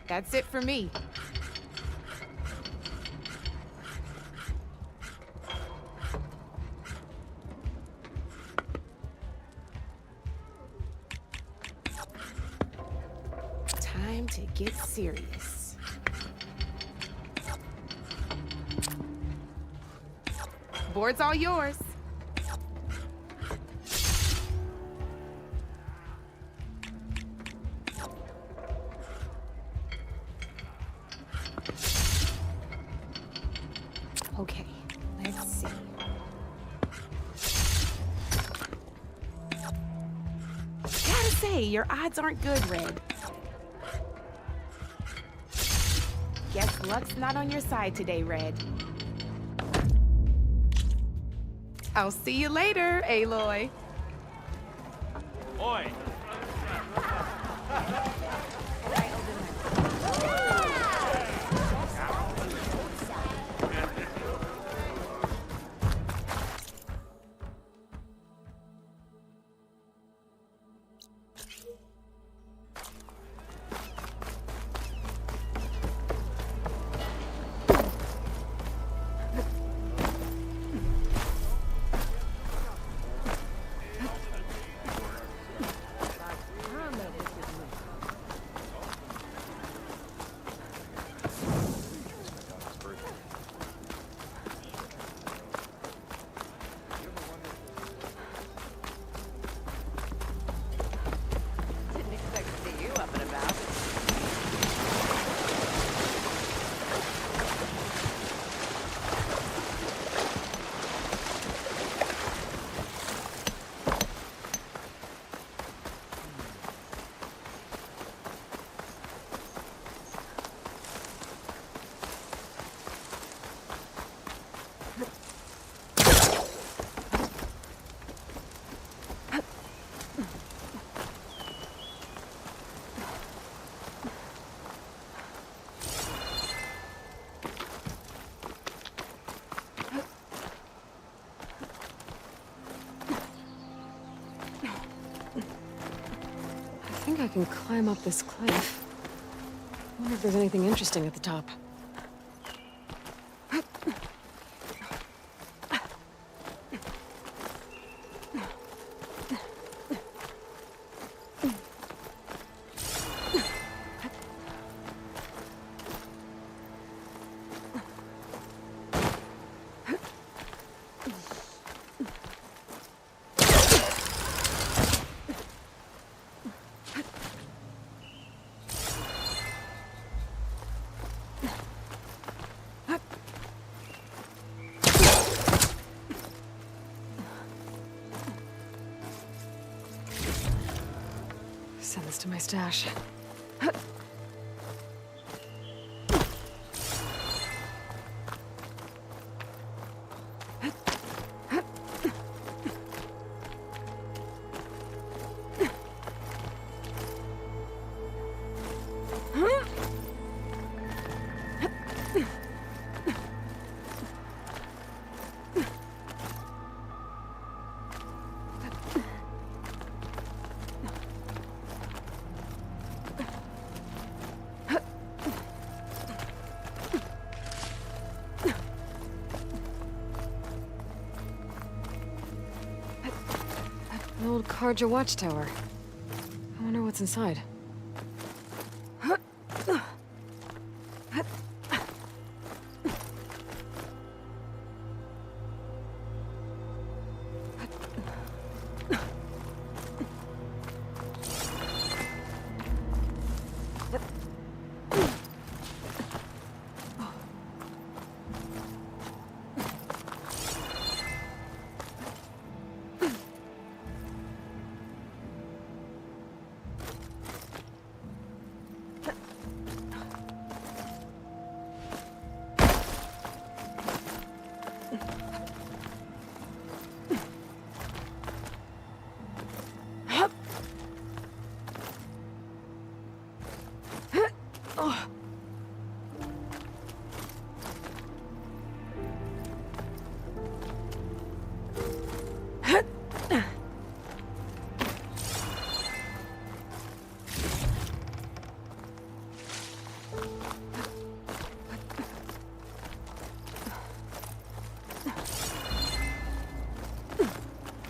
That's it for me. Time to get serious. Board's all yours. Okay, let's see. Gotta say, your odds aren't good, Red. Guess luck's not on your side today, Red. I'll see you later, Aloy. Oi! think I can climb up this cliff. I wonder if there's anything interesting at the top. Send this to my stash. An old Karja watchtower. I wonder what's inside.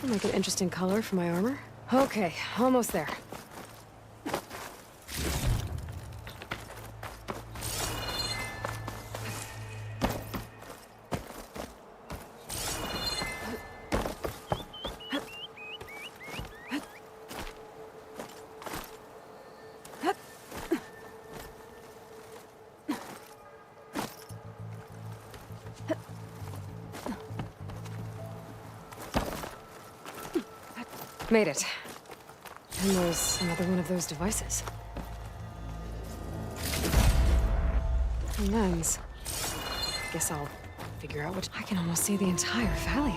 Make an interesting color for my armor. Okay, almost there. Made it. And there's another one of those devices. A lens. Guess I'll figure out what... I can almost see the entire valley.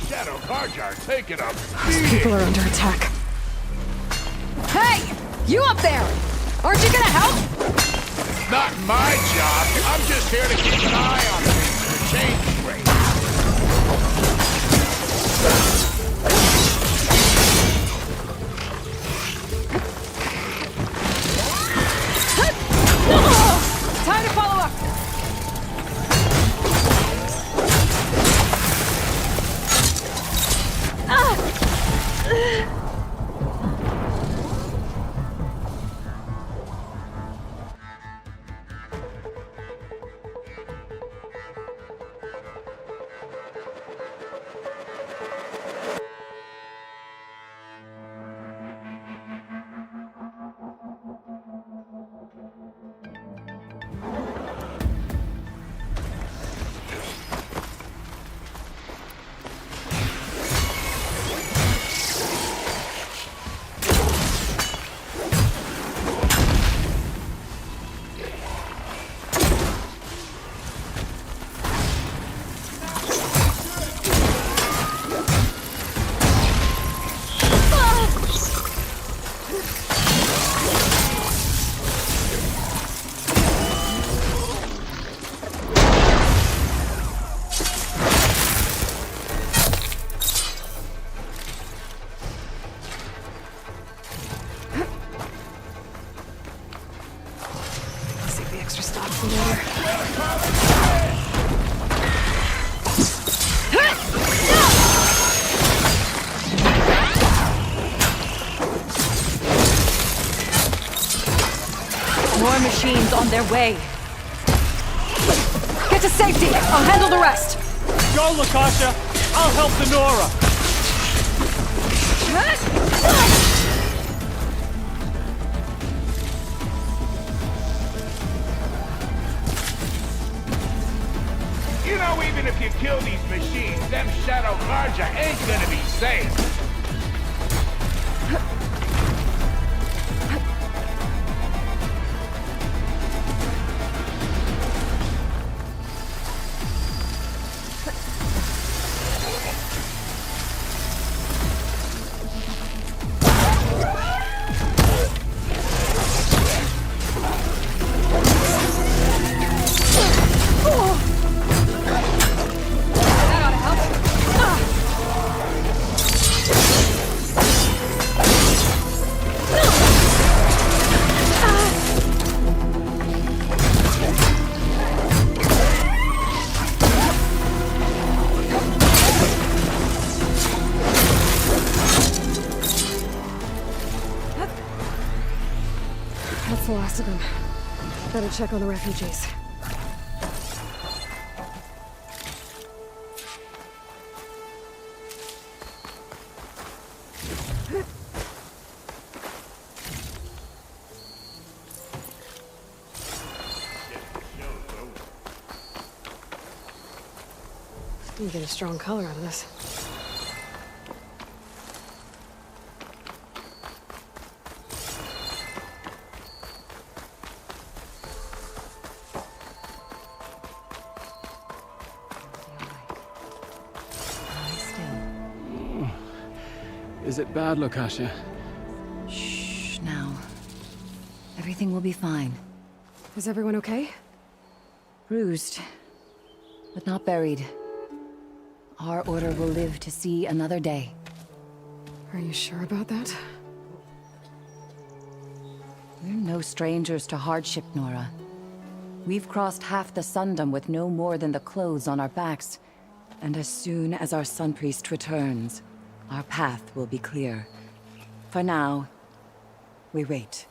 Shadow Karjar taking a These people are under attack. Hey! You up there! Aren't you gonna help? Not my job. I'm just here to keep an eye on things in the chain scrape. Time to follow up! Save the extra stock for later. More machines on their way. Get to safety! I'll handle the rest! Go, Lakasha! I'll help the Nora! You know, even if you kill these machines, them Shadow Karja ain't gonna be safe. That's the last of them. Better check on the refugees. You get a strong color out of this. Is it bad, Lakasha? Shh, now. Everything will be fine. Is everyone okay? Bruised, but not buried. Our order will live to see another day. Are you sure about that? We're no strangers to hardship, Nora. We've crossed half the Sundom with no more than the clothes on our backs. And as soon as our Sun Priest returns, our path will be clear. For now, we wait.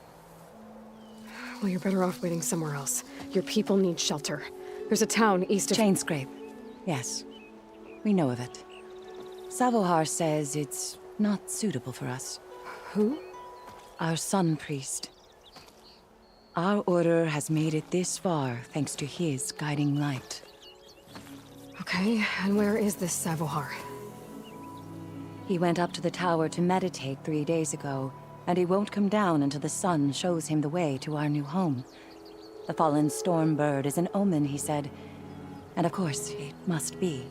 Well, you're better off waiting somewhere else. Your people need shelter. There's a town east of... Chainscrape. Yes. We know of it. Savohar says it's not suitable for us. Who? Our Sun Priest. Our order has made it this far thanks to his guiding light. Okay, and where is this Savohar? He went up to the tower to meditate 3 days ago, and he won't come down until the sun shows him the way to our new home. The fallen storm bird is an omen, he said. And of course, it must be.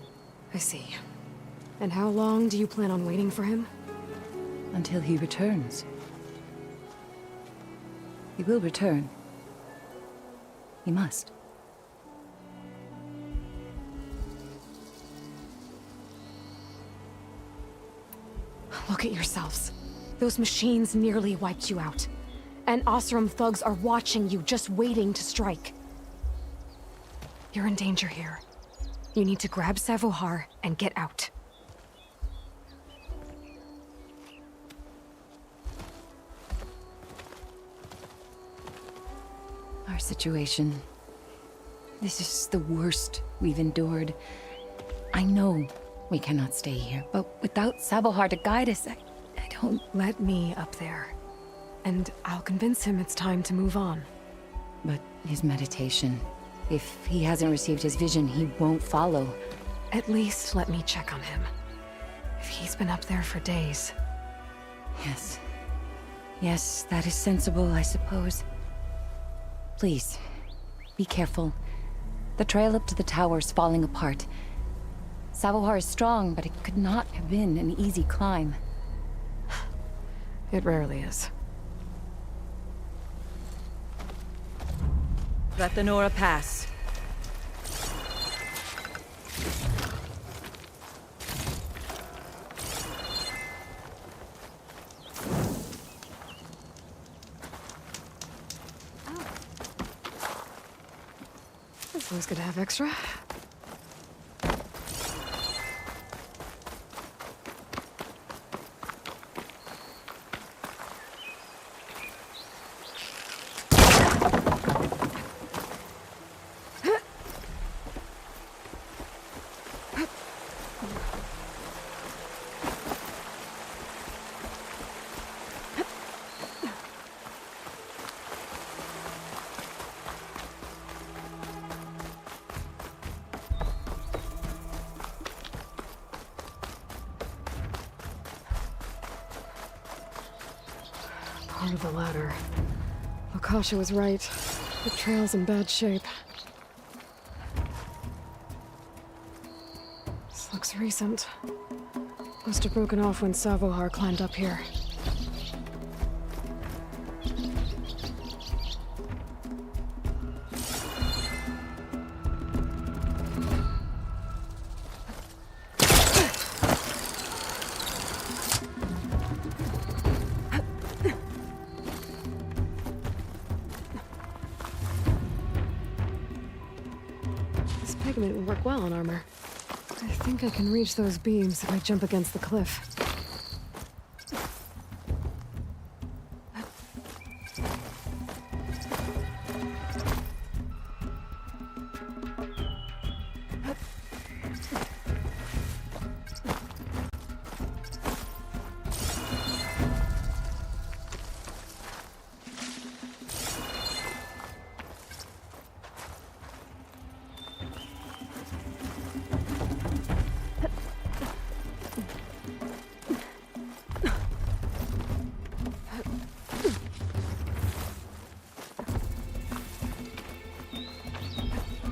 I see. And how long do you plan on waiting for him? Until he returns. He will return. He must. Look at yourselves. Those machines nearly wiped you out. And Oseram thugs are watching you, just waiting to strike. You're in danger here. You need to grab Savohar and get out. Our situation. This is the worst we've endured. I know we cannot stay here, but without Savohar to guide us, I don't... Let me up there. And I'll convince him it's time to move on. But his meditation... If he hasn't received his vision, he won't follow. At least let me check on him. If he's been up there for days. Yes. Yes, that is sensible, I suppose. Please, be careful. The trail up to the tower is falling apart. Savohar is strong, but it could not have been an easy climb. It rarely is. Let the Nora pass. It's always good to have extra. Part of the ladder. Akasha was right. The trail's in bad shape. This looks recent. Must have broken off when Savohar climbed up here. Pigment would work well on armor. I think I can reach those beams if I jump against the cliff.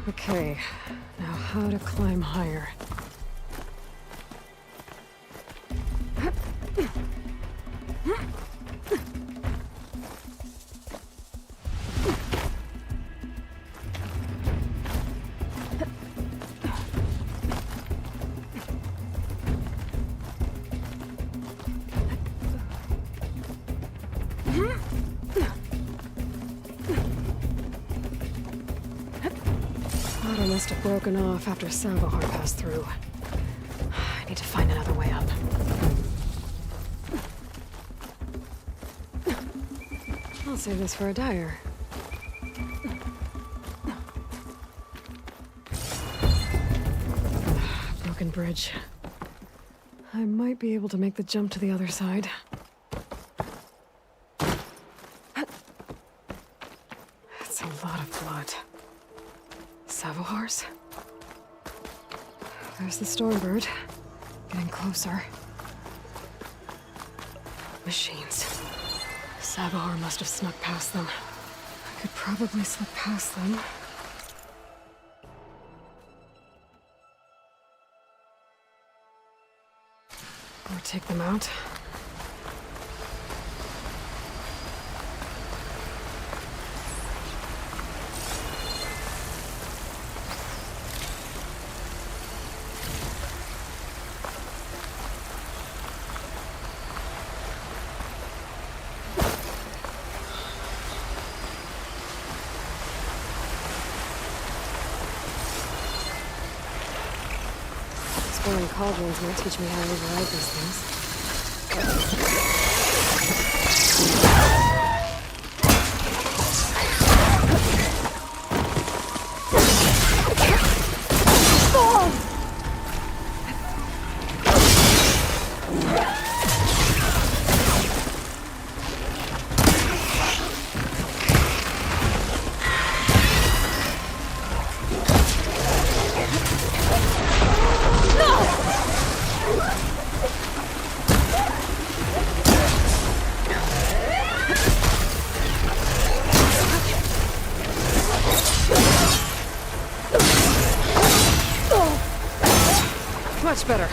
Okay, now how to climb higher. Ladder must have broken off after Savohar passed through. I need to find another way up. I'll save this for a dyer. Broken bridge. I might be able to make the jump to the other side. That's a lot of blood. Savohars? There's the Stormbird. Getting closer. Machines. Savohar must have snuck past them. I could probably slip past them. Or take them out. Exploring cauldrons might teach me how to override these things. Much better.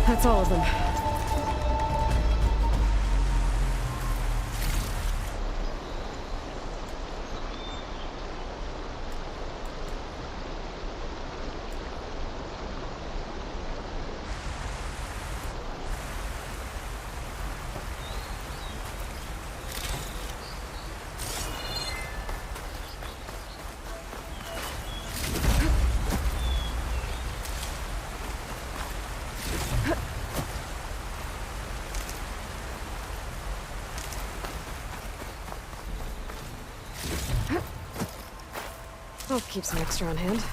That's all of them. I'll keep some extra on hand.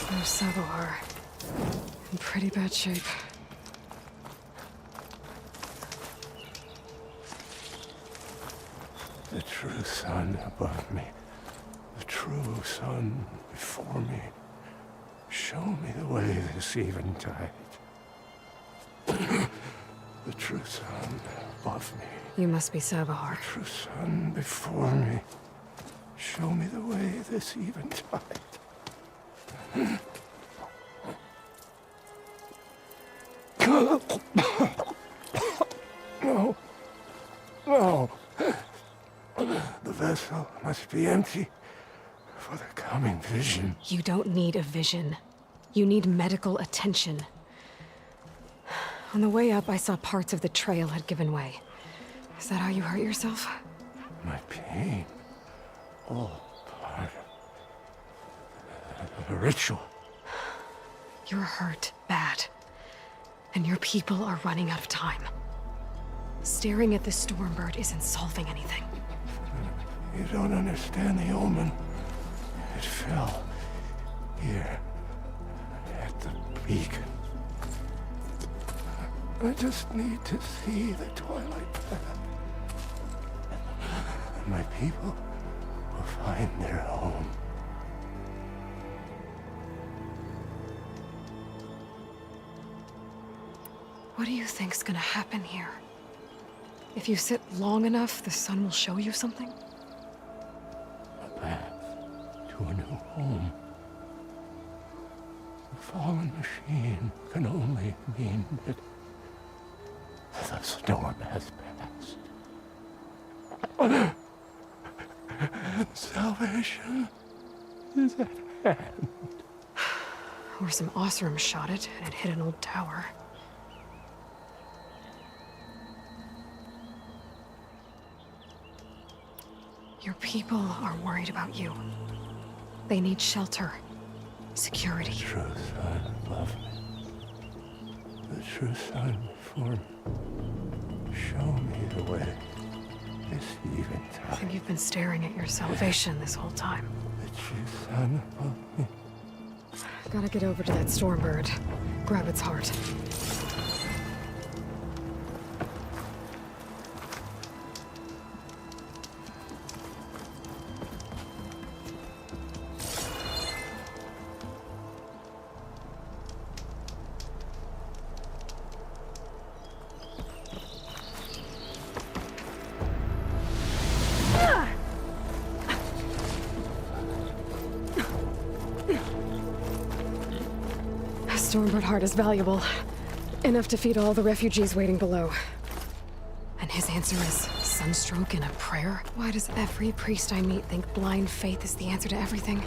There's Savohar. In pretty bad shape. The true sun above me, the true sun before me. Show me the way this eventide. The true sun above me. You must be Savohar. The true sun before me. Show me the way this eventide. No. No. The vessel must be empty for the coming vision. You don't need a vision. You need medical attention. On the way up, I saw parts of the trail had given way. Is that how you hurt yourself? My pain. All part of the ritual. You're hurt bad. And your people are running out of time. Staring at the Stormbird isn't solving anything. You don't understand the omen. It fell here at the beacon. I just need to see the Twilight Path. And my people will find their home. What do you think's gonna happen here? If you sit long enough, the sun will show you something? A path to a new home. The fallen machine can only mean that the storm has passed. And salvation is at hand. Or some Osram shot it, and it hit an old tower. Your people are worried about you. They need shelter, security. The true son love me. The true son before me. Show me the way. This even time. I think you've been staring at your salvation this whole time. The true son of me. Gotta get over to that Stormbird. Grab its heart. Stormbird heart is valuable. Enough to feed all the refugees waiting below. And his answer is sunstroke and a prayer? Why does every priest I meet think blind faith is the answer to everything?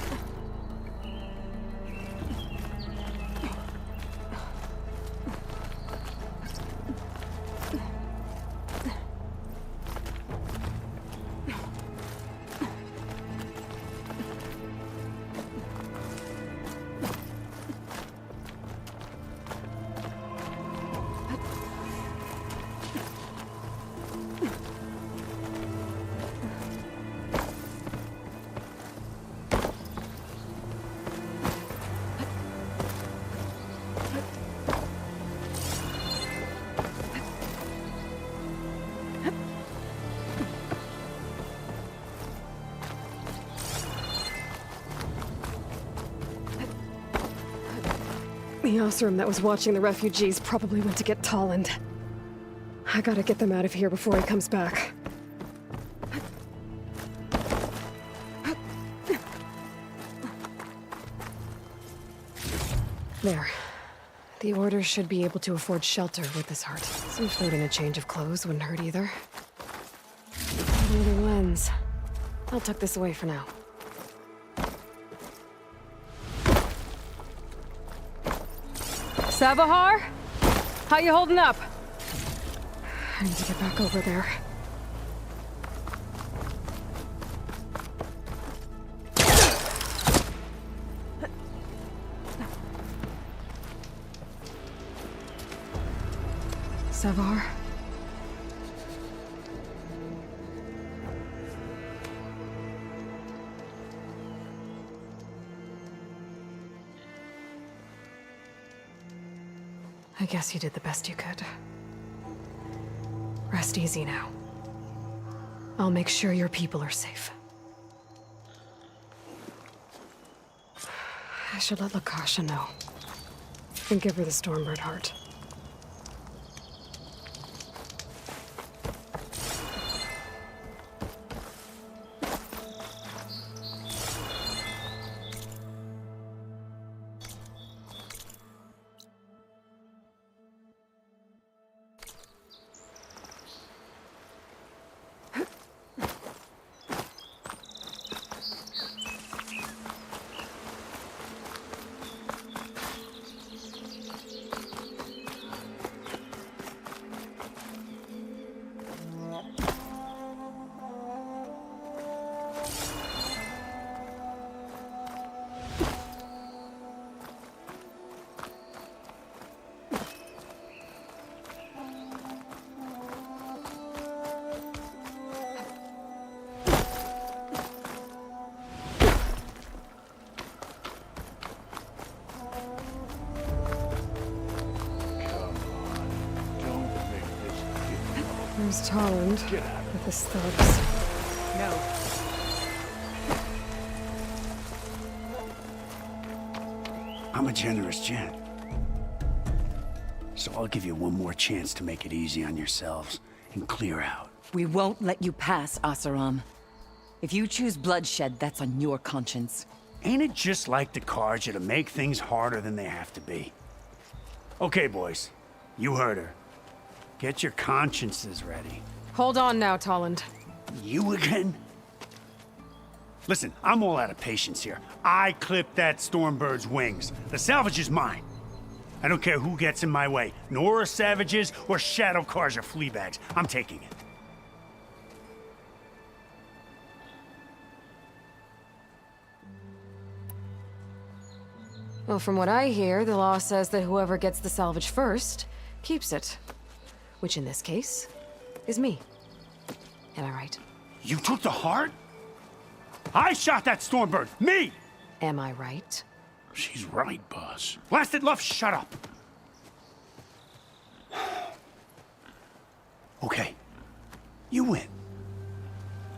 The Osram that was watching the refugees probably went to get Tolland. I gotta get them out of here before he comes back. There. The Order should be able to afford shelter with this heart. Some food and a change of clothes wouldn't hurt either. Another lens. I'll tuck this away for now. Savahar? How you holding up? I need to get back over there. Savar? I guess you did the best you could. Rest easy now. I'll make sure your people are safe. I should let Lakasha know. And give her the Stormbird heart. There's Tolland with his thugs. No. I'm a generous gent. So I'll give you one more chance to make it easy on yourselves and clear out. We won't let you pass, Oseram. If you choose bloodshed, that's on your conscience. Ain't it just like the Carja to make things harder than they have to be? Okay, boys. You heard her. Get your consciences ready. Hold on now, Tolland. You again? Listen, I'm all out of patience here. I clipped that Stormbird's wings. The salvage is mine. I don't care who gets in my way. Nora savages or Shadow Carja fleabags. I'm taking it. Well, from what I hear, the law says that whoever gets the salvage first keeps it. Which in this case is me. Am I right? You took the heart? I shot that Stormbird! Me! Am I right? She's right, boss. Blasted Luff, shut up! Okay. You win.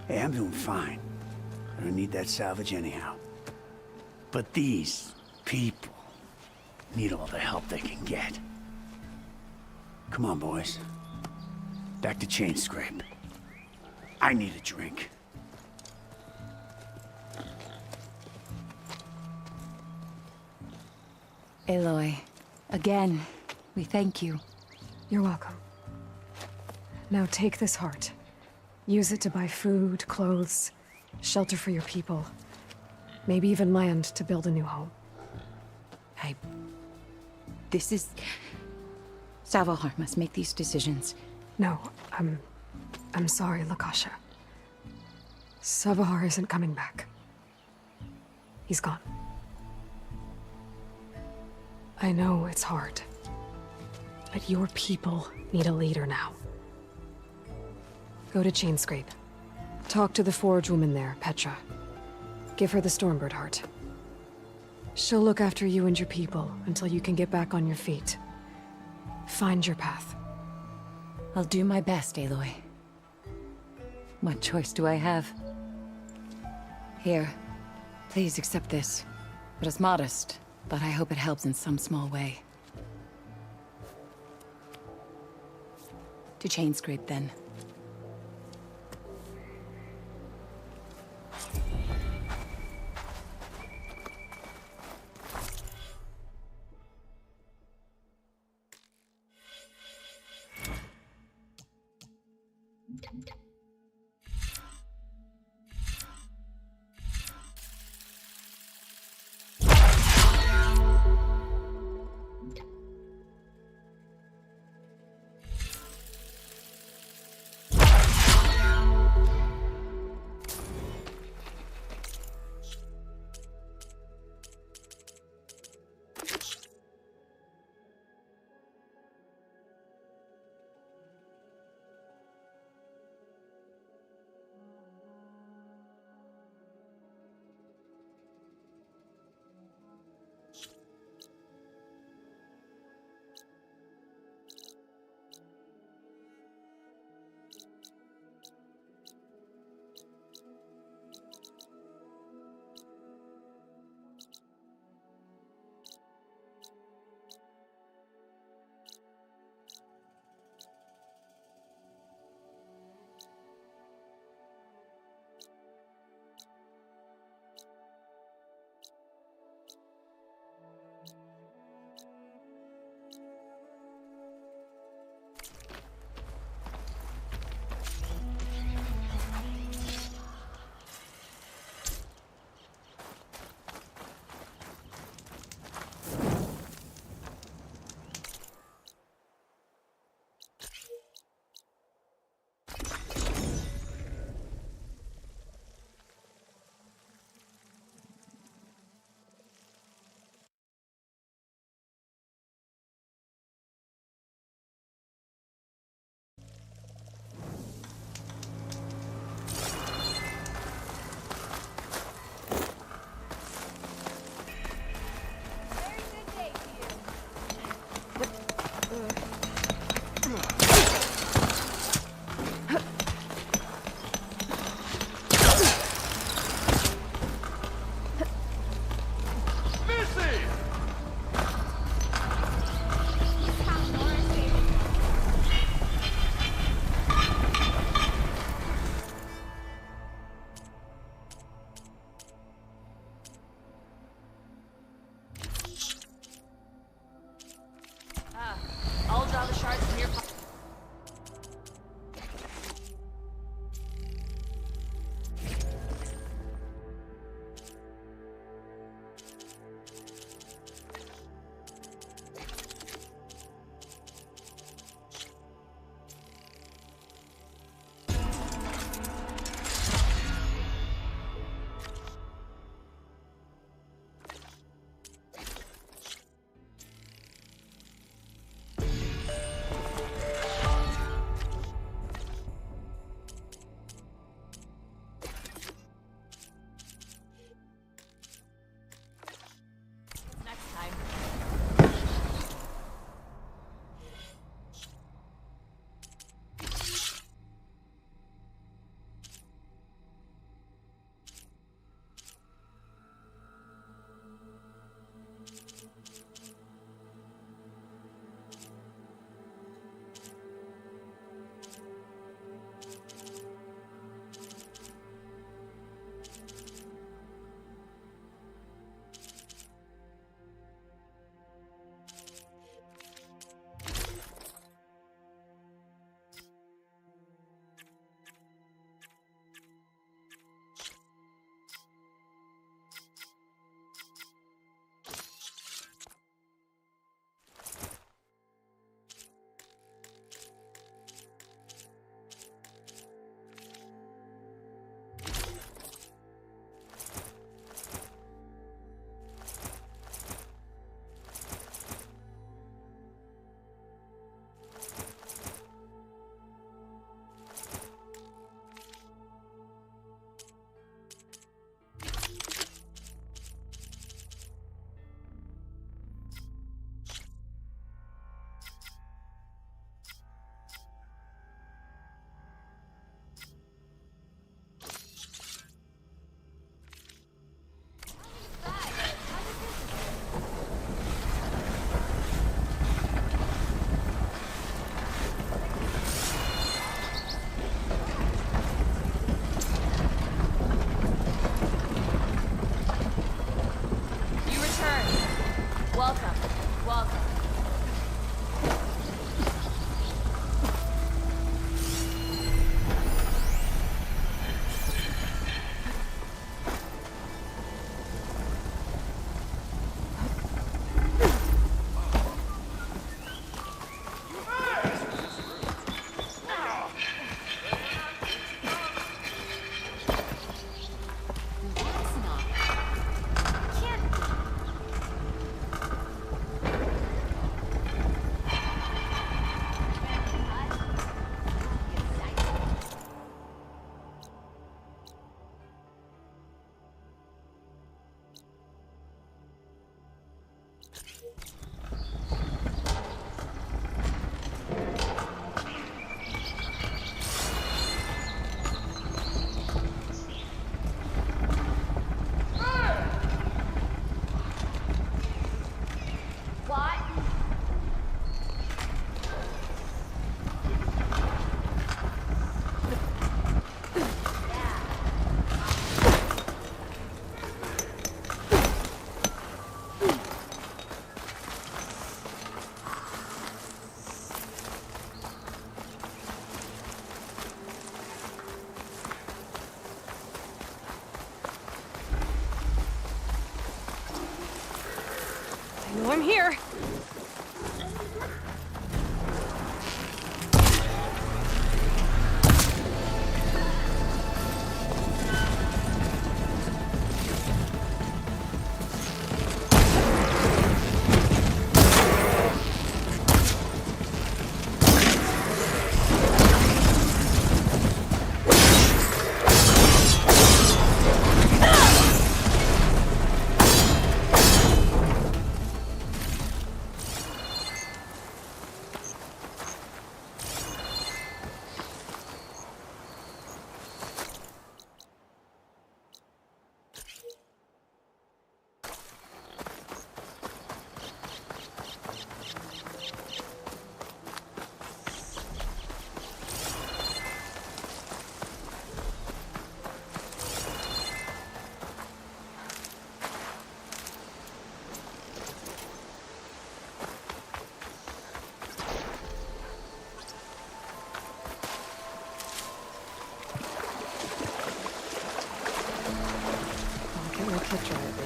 Hey, I'm doing fine. I don't need that salvage anyhow. But these people need all the help they can get. Come on, boys. Back to Chain Scrape. I need a drink. Aloy, again, we thank you. You're welcome. Now take this heart. Use it to buy food, clothes, shelter for your people. Maybe even land to build a new home. This is... Savahar must make these decisions. No, I'm sorry, Lakasha. Savahar isn't coming back. He's gone. I know it's hard, but your people need a leader now. Go to Chainscrape. Talk to the Forge woman there, Petra. Give her the Stormbird heart. She'll look after you and your people until you can get back on your feet. Find your path. I'll do my best, Aloy. What choice do I have? Here, please accept this. It is modest, but I hope it helps in some small way. To Chainscrape, then. Mercy! I'll draw the shards from your pocket. Next time. You return. Welcome. Welcome. That's not. Can't be. What? I know I'm here.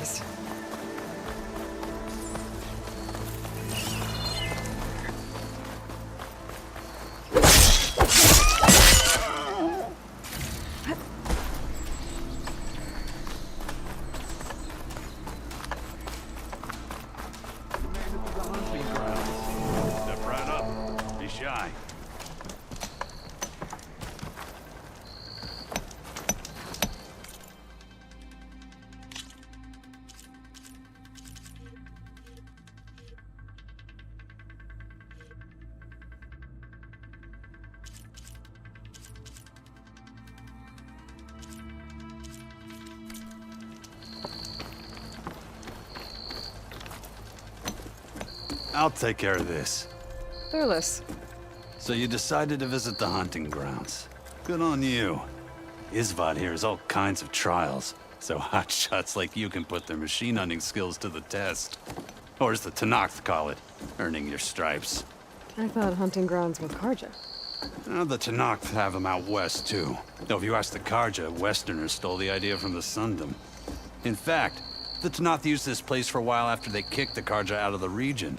this. Step right up. Be shy. I'll take care of this. Thurles. So you decided to visit the hunting grounds. Good on you. Isvad here has all kinds of trials, so hotshots like you can put their machine hunting skills to the test. Or as the Tenakth call it, earning your stripes. I thought hunting grounds were Karja. The Tenakth have them out west, too. Though if you ask the Karja, Westerners stole the idea from the Sundom. In fact, the Tenakth used this place for a while after they kicked the Karja out of the region.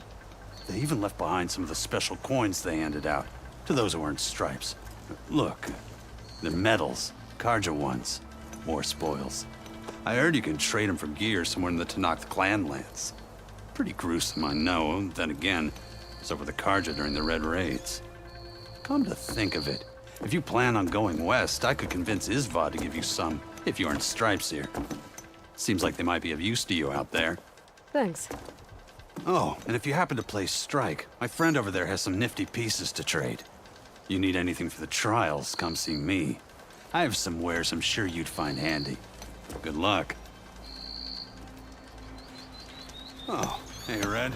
They even left behind some of the special coins they handed out to those who earned stripes. Look, they're medals, Karja ones, more spoils. I heard you can trade them for gear somewhere in the Tenakth clan lands. Pretty gruesome, I know. Then again, so were the Karja during the Red Raids. Come to think of it, if you plan on going west, I could convince Isvad to give you some, if you earn stripes here. Seems like they might be of use to you out there. Thanks. Oh, and if you happen to play Strike, my friend over there has some nifty pieces to trade. You need anything for the trials, come see me. I have some wares I'm sure you'd find handy. Good luck. Oh, hey, Red.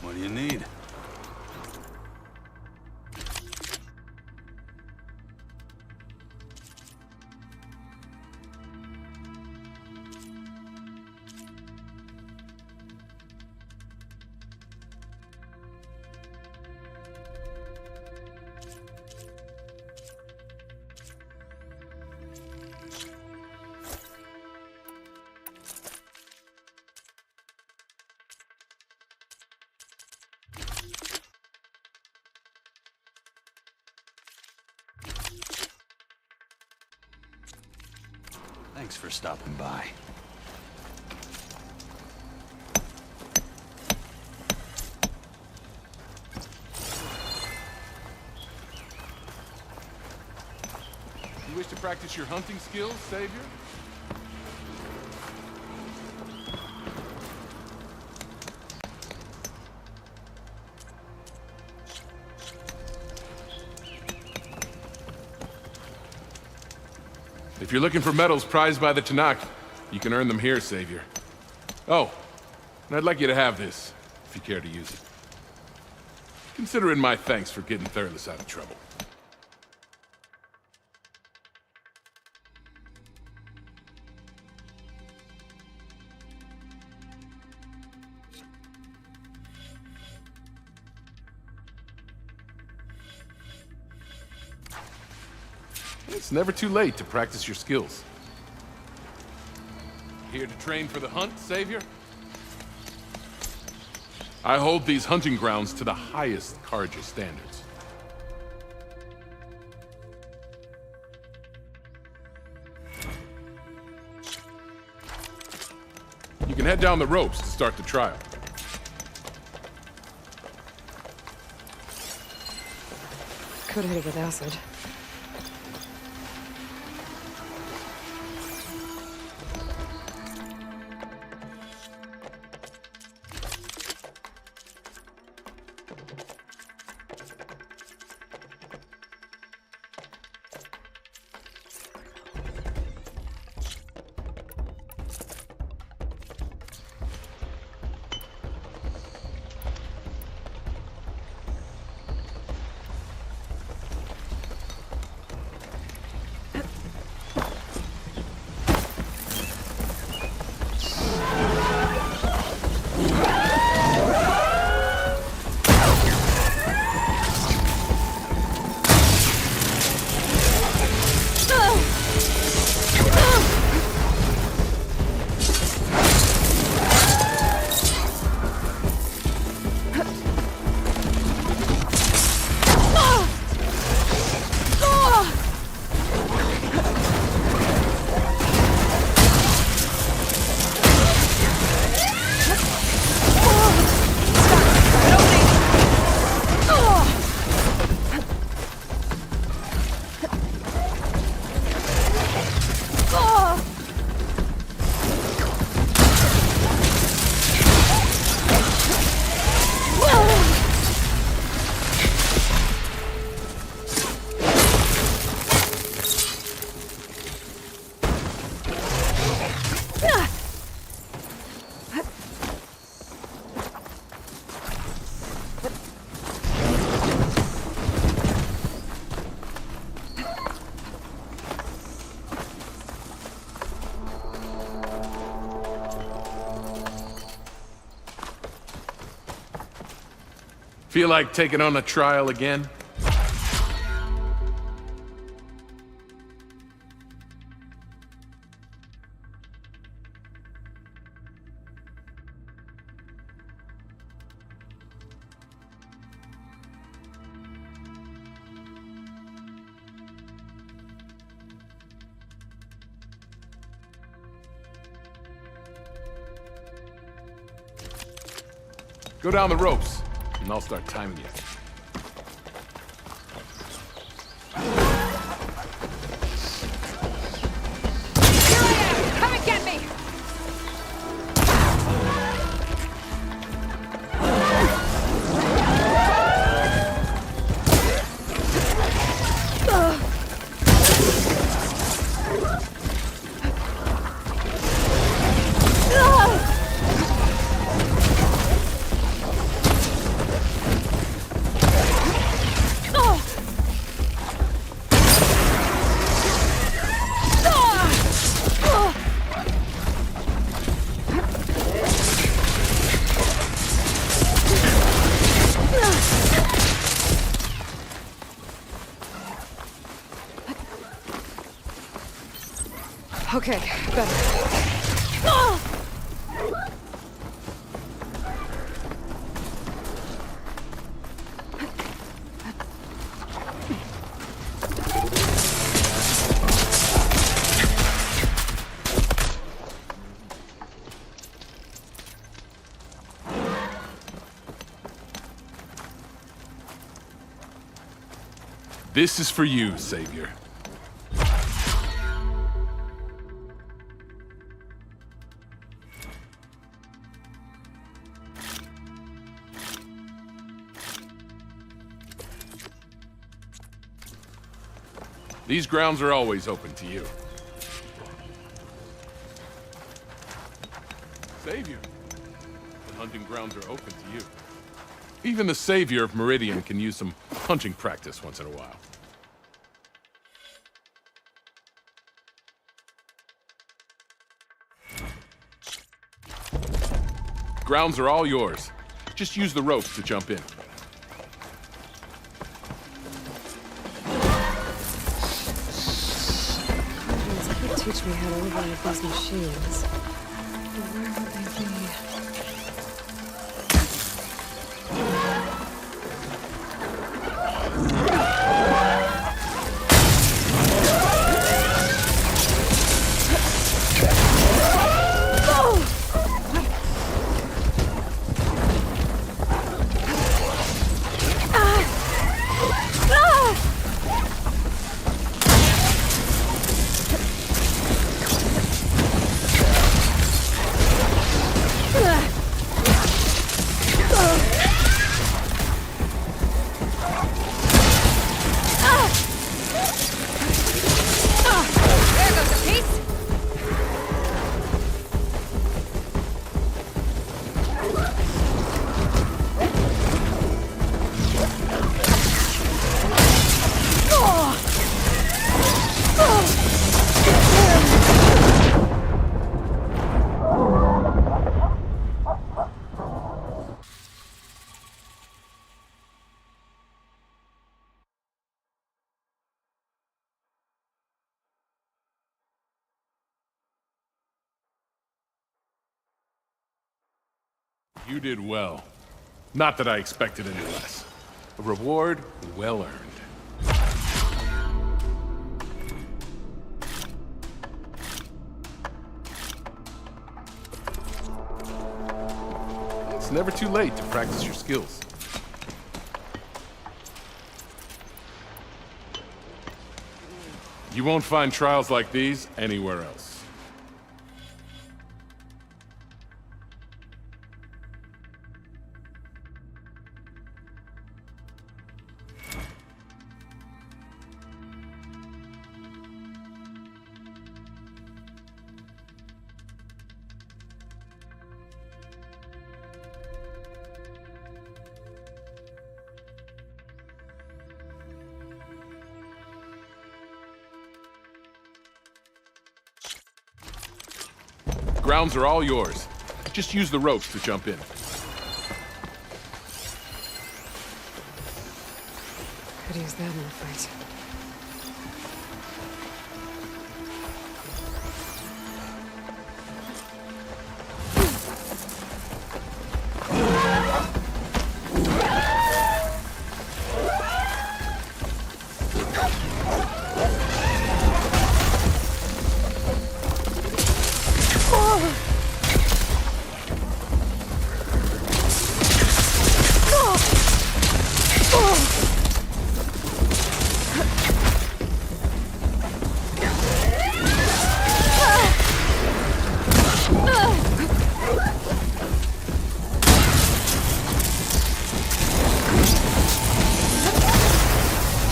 What do you need? Thanks for stopping by. You wish to practice your hunting skills, Savior? If you're looking for medals prized by the Tenakth, you can earn them here, Savior. Oh, and I'd like you to have this, if you care to use it. Consider it my thanks for getting Thurles out of trouble. It's never too late to practice your skills. Here to train for the hunt, Savior? I hold these hunting grounds to the highest Karja standards. You can head down the ropes to start the trial. Could hit it with acid. Feel like taking on a trial again? Go down the ropes, and I'll start timing you. Come and get me! Okay, better. This is for you, Savior. These grounds are always open to you. Savior, the hunting grounds are open to you. Even the Savior of Meridian can use some hunting practice once in a while. Grounds are all yours. Just use the ropes to jump in. Teach me how to live one of these machines. Where would they be? You did well. Not that I expected any less. A reward well earned. It's never too late to practice your skills. You won't find trials like these anywhere else. Grounds are all yours. Just use the ropes to jump in. Could use that in a fight.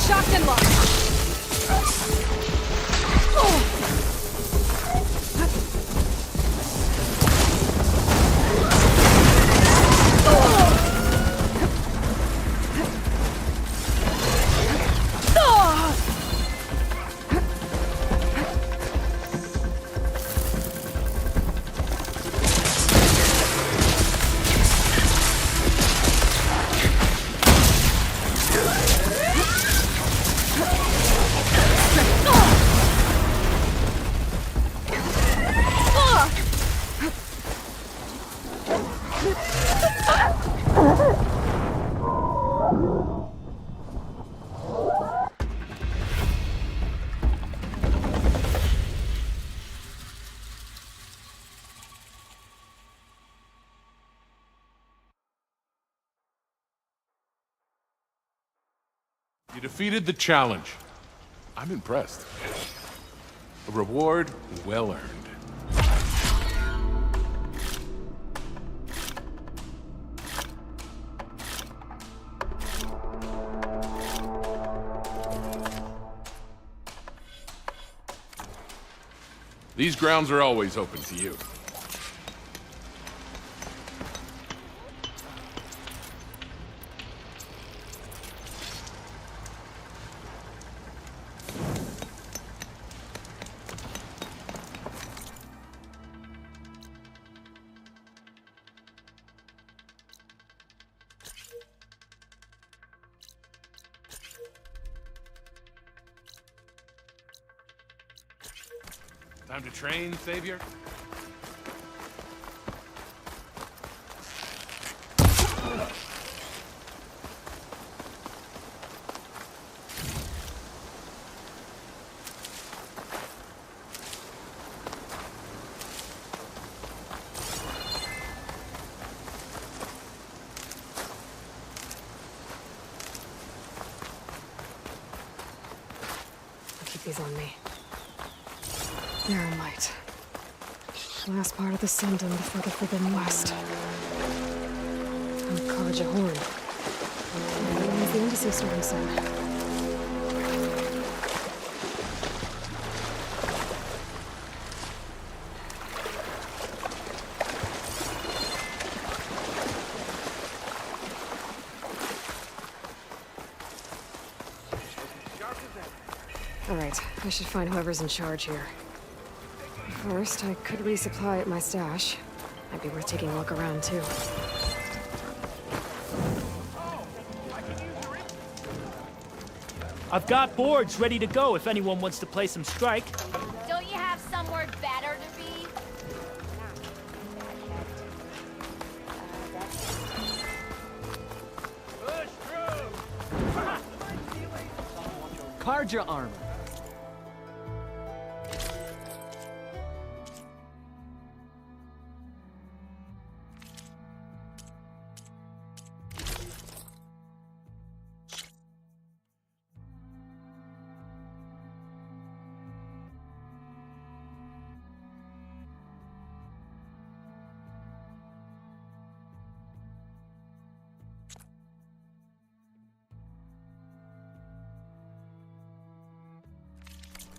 Shocked and locked. You defeated the challenge. I'm impressed. A reward well earned. These grounds are always open to you. Time to train, Savior? I'll keep these on me. Narrow light. Last part of the Sundom before the Forbidden West. And Karja Horn. That means the embassy starting soon. All right, I should find whoever's in charge here. First, I could resupply at my stash. Might be worth taking a look around, too. I've got boards ready to go if anyone wants to play some Strike. Don't you have somewhere better to be? Karja armor.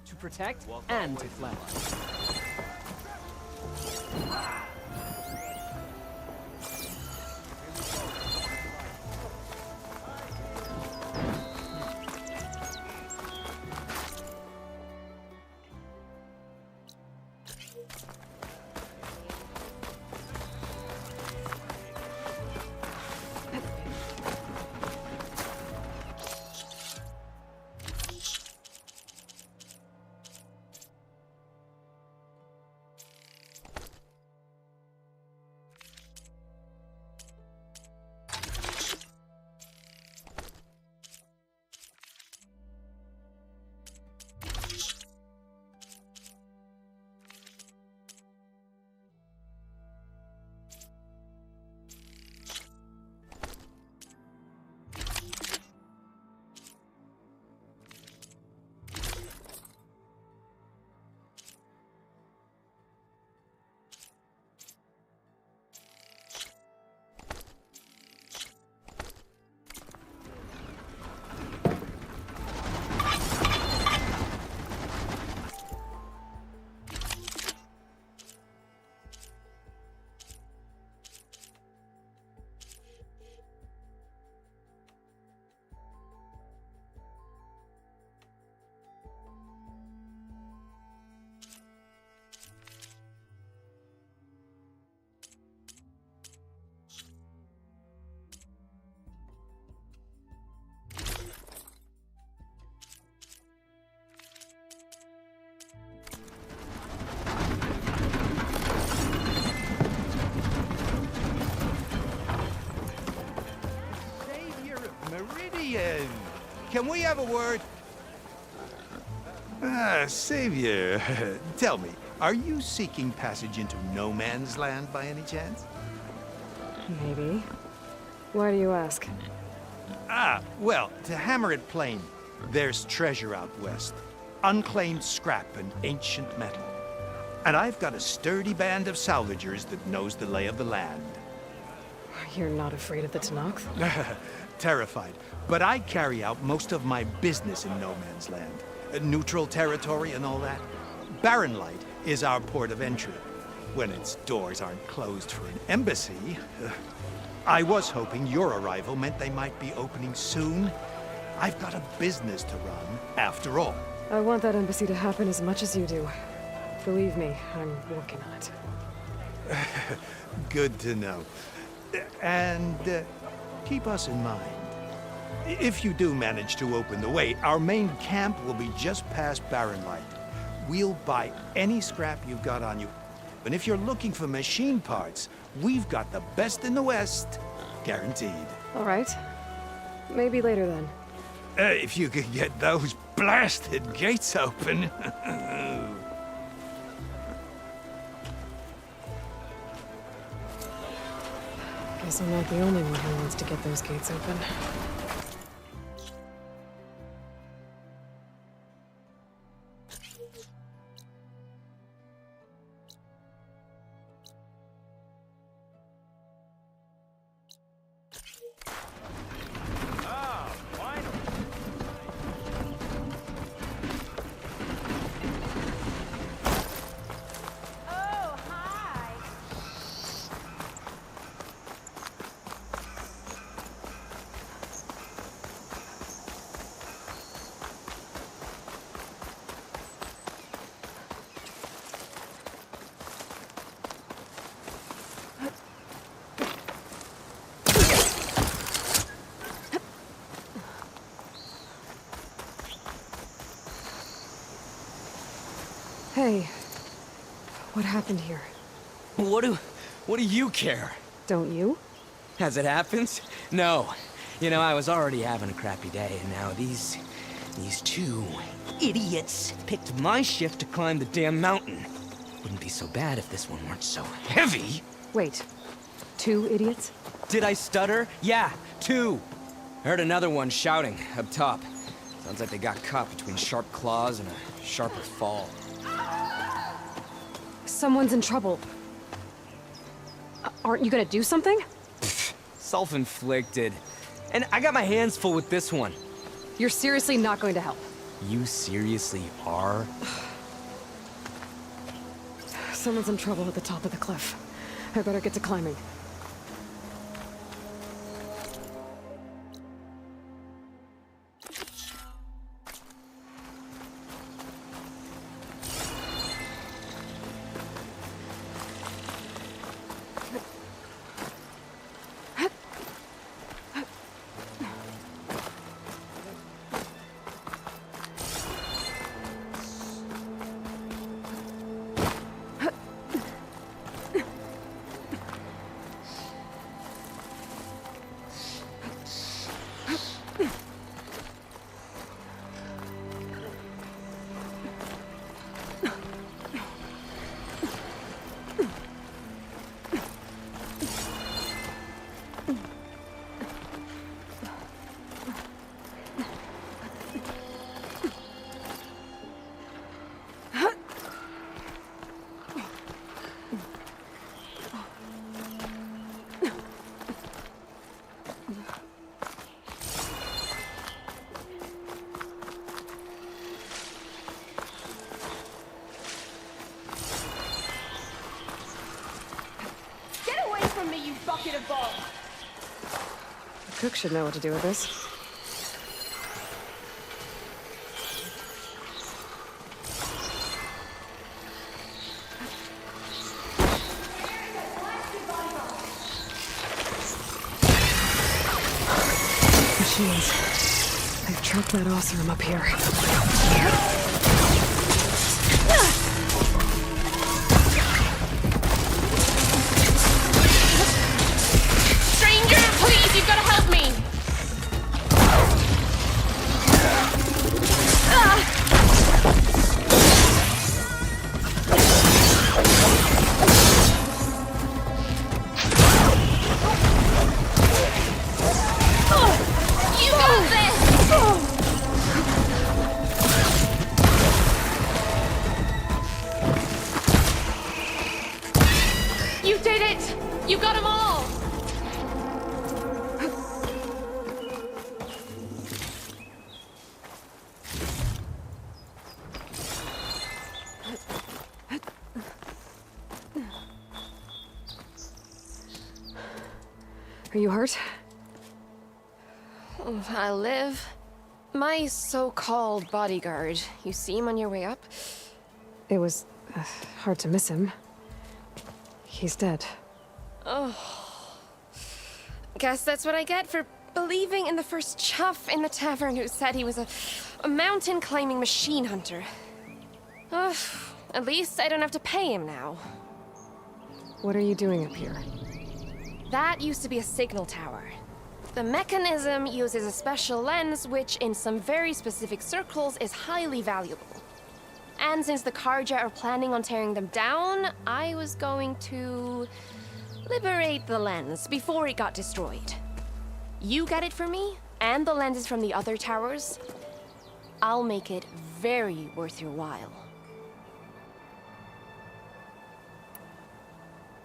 To protect and to flank. can we have a word? Savior, tell me, are you seeking passage into no man's land by any chance? Maybe. Why do you ask? Well, to hammer it plain, there's treasure out west. Unclaimed scrap and ancient metal. And I've got a sturdy band of salvagers that knows the lay of the land. You're not afraid of the Tenakth? Terrified. But I carry out most of my business in no man's land. Neutral territory and all that. Barren Light is our port of entry. When its doors aren't closed for an embassy. I was hoping your arrival meant they might be opening soon. I've got a business to run, after all. I want that embassy to happen as much as you do. Believe me, I'm working on it. Good to know. And keep us in mind. If you do manage to open the way, our main camp will be just past Barren Light. We'll buy any scrap you've got on you. And if you're looking for machine parts, we've got the best in the West. Guaranteed. All right. Maybe later then. If you could get those blasted gates open. Guess I'm not the only one who wants to get those gates open. Hey, what happened here? What do you care? Don't you? As it happens? No. You know, I was already having a crappy day, and now these two idiots picked my shift to climb the damn mountain. Wouldn't be so bad if this one weren't so heavy. Wait, 2 idiots? Did I stutter? Yeah, 2. I heard another one shouting up top. Sounds like they got caught between sharp claws and a sharper fall. Someone's in trouble. Aren't you gonna do something? Self-inflicted. And I got my hands full with this one. You're seriously not going to help? You seriously are? Someone's in trouble at the top of the cliff. I better get to climbing. Bucket of balls. The cook should know what to do with this. Machines. They've trapped that Oseram up here. Stranger, please, you've got to help me! got them all! Are you hurt? I live. My so-called bodyguard. You see him on your way up? It was hard to miss him. He's dead. Oh. Guess that's what I get for believing in the first chuff in the tavern who said he was a mountain-climbing machine hunter. Ugh. At least I don't have to pay him now. What are you doing up here? That used to be a signal tower. The mechanism uses a special lens which, in some very specific circles, is highly valuable. And since the Karja are planning on tearing them down, I was going to liberate the lens before it got destroyed. You get it for me, and the lenses from the other towers. I'll make it very worth your while.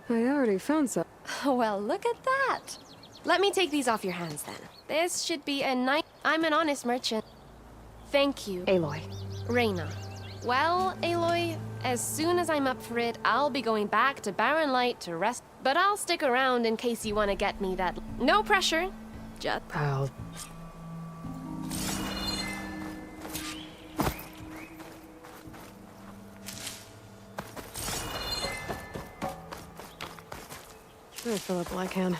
I already found some. Well, look at that. Let me take these off your hands then. This should be a nice... I'm an honest merchant. Thank you. Aloy. Reyna. Well, Aloy, as soon as I'm up for it, I'll be going back to Barren Light to rest. But I'll stick around in case you want to get me that... No pressure. Just... I'll... I'll fill up all I can.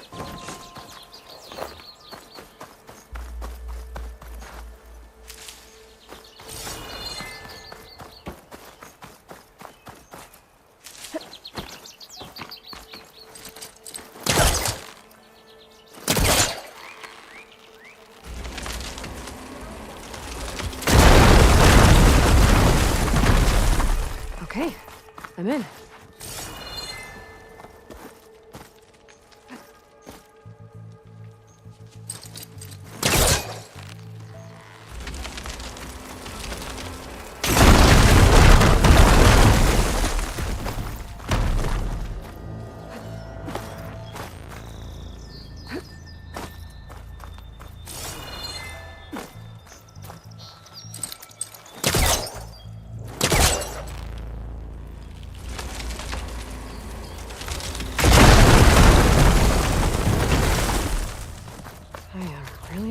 Okay, I'm in.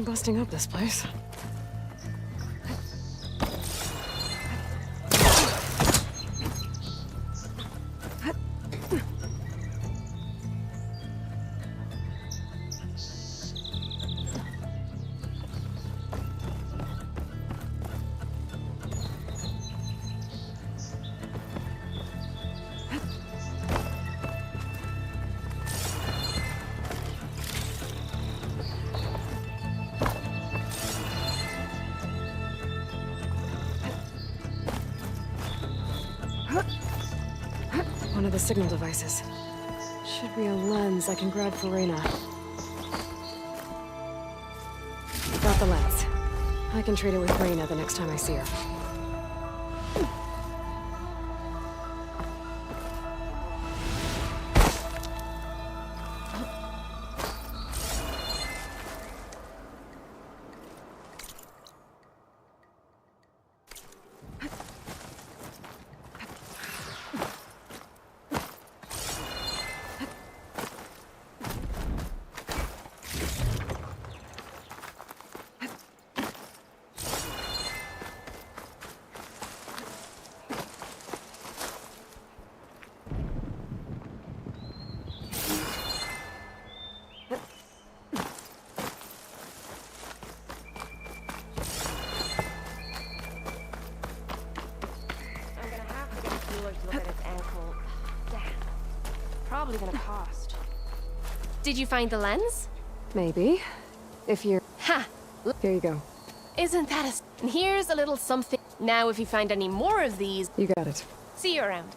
Busting up this place. One of the signal devices. Should be a lens I can grab for Reyna. Got the lens. I can trade it with Reyna the next time I see her. Probably gonna cost. Did you find the lens? Maybe. If you're... Ha! Here you go. Isn't that a... And here's a little something. Now if you find any more of these... You got it. See you around.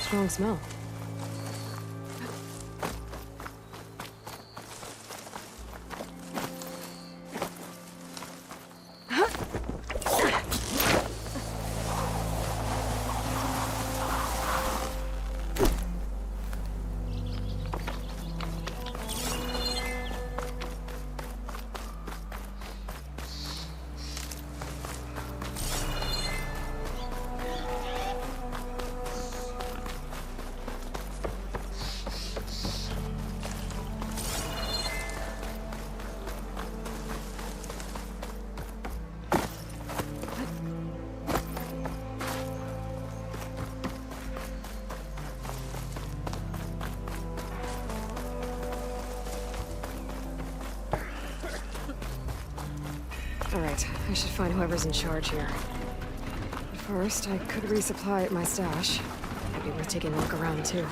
Strong smell. Alright, I should find whoever's in charge here. But first, I could resupply at my stash. Might be worth taking a look around, too.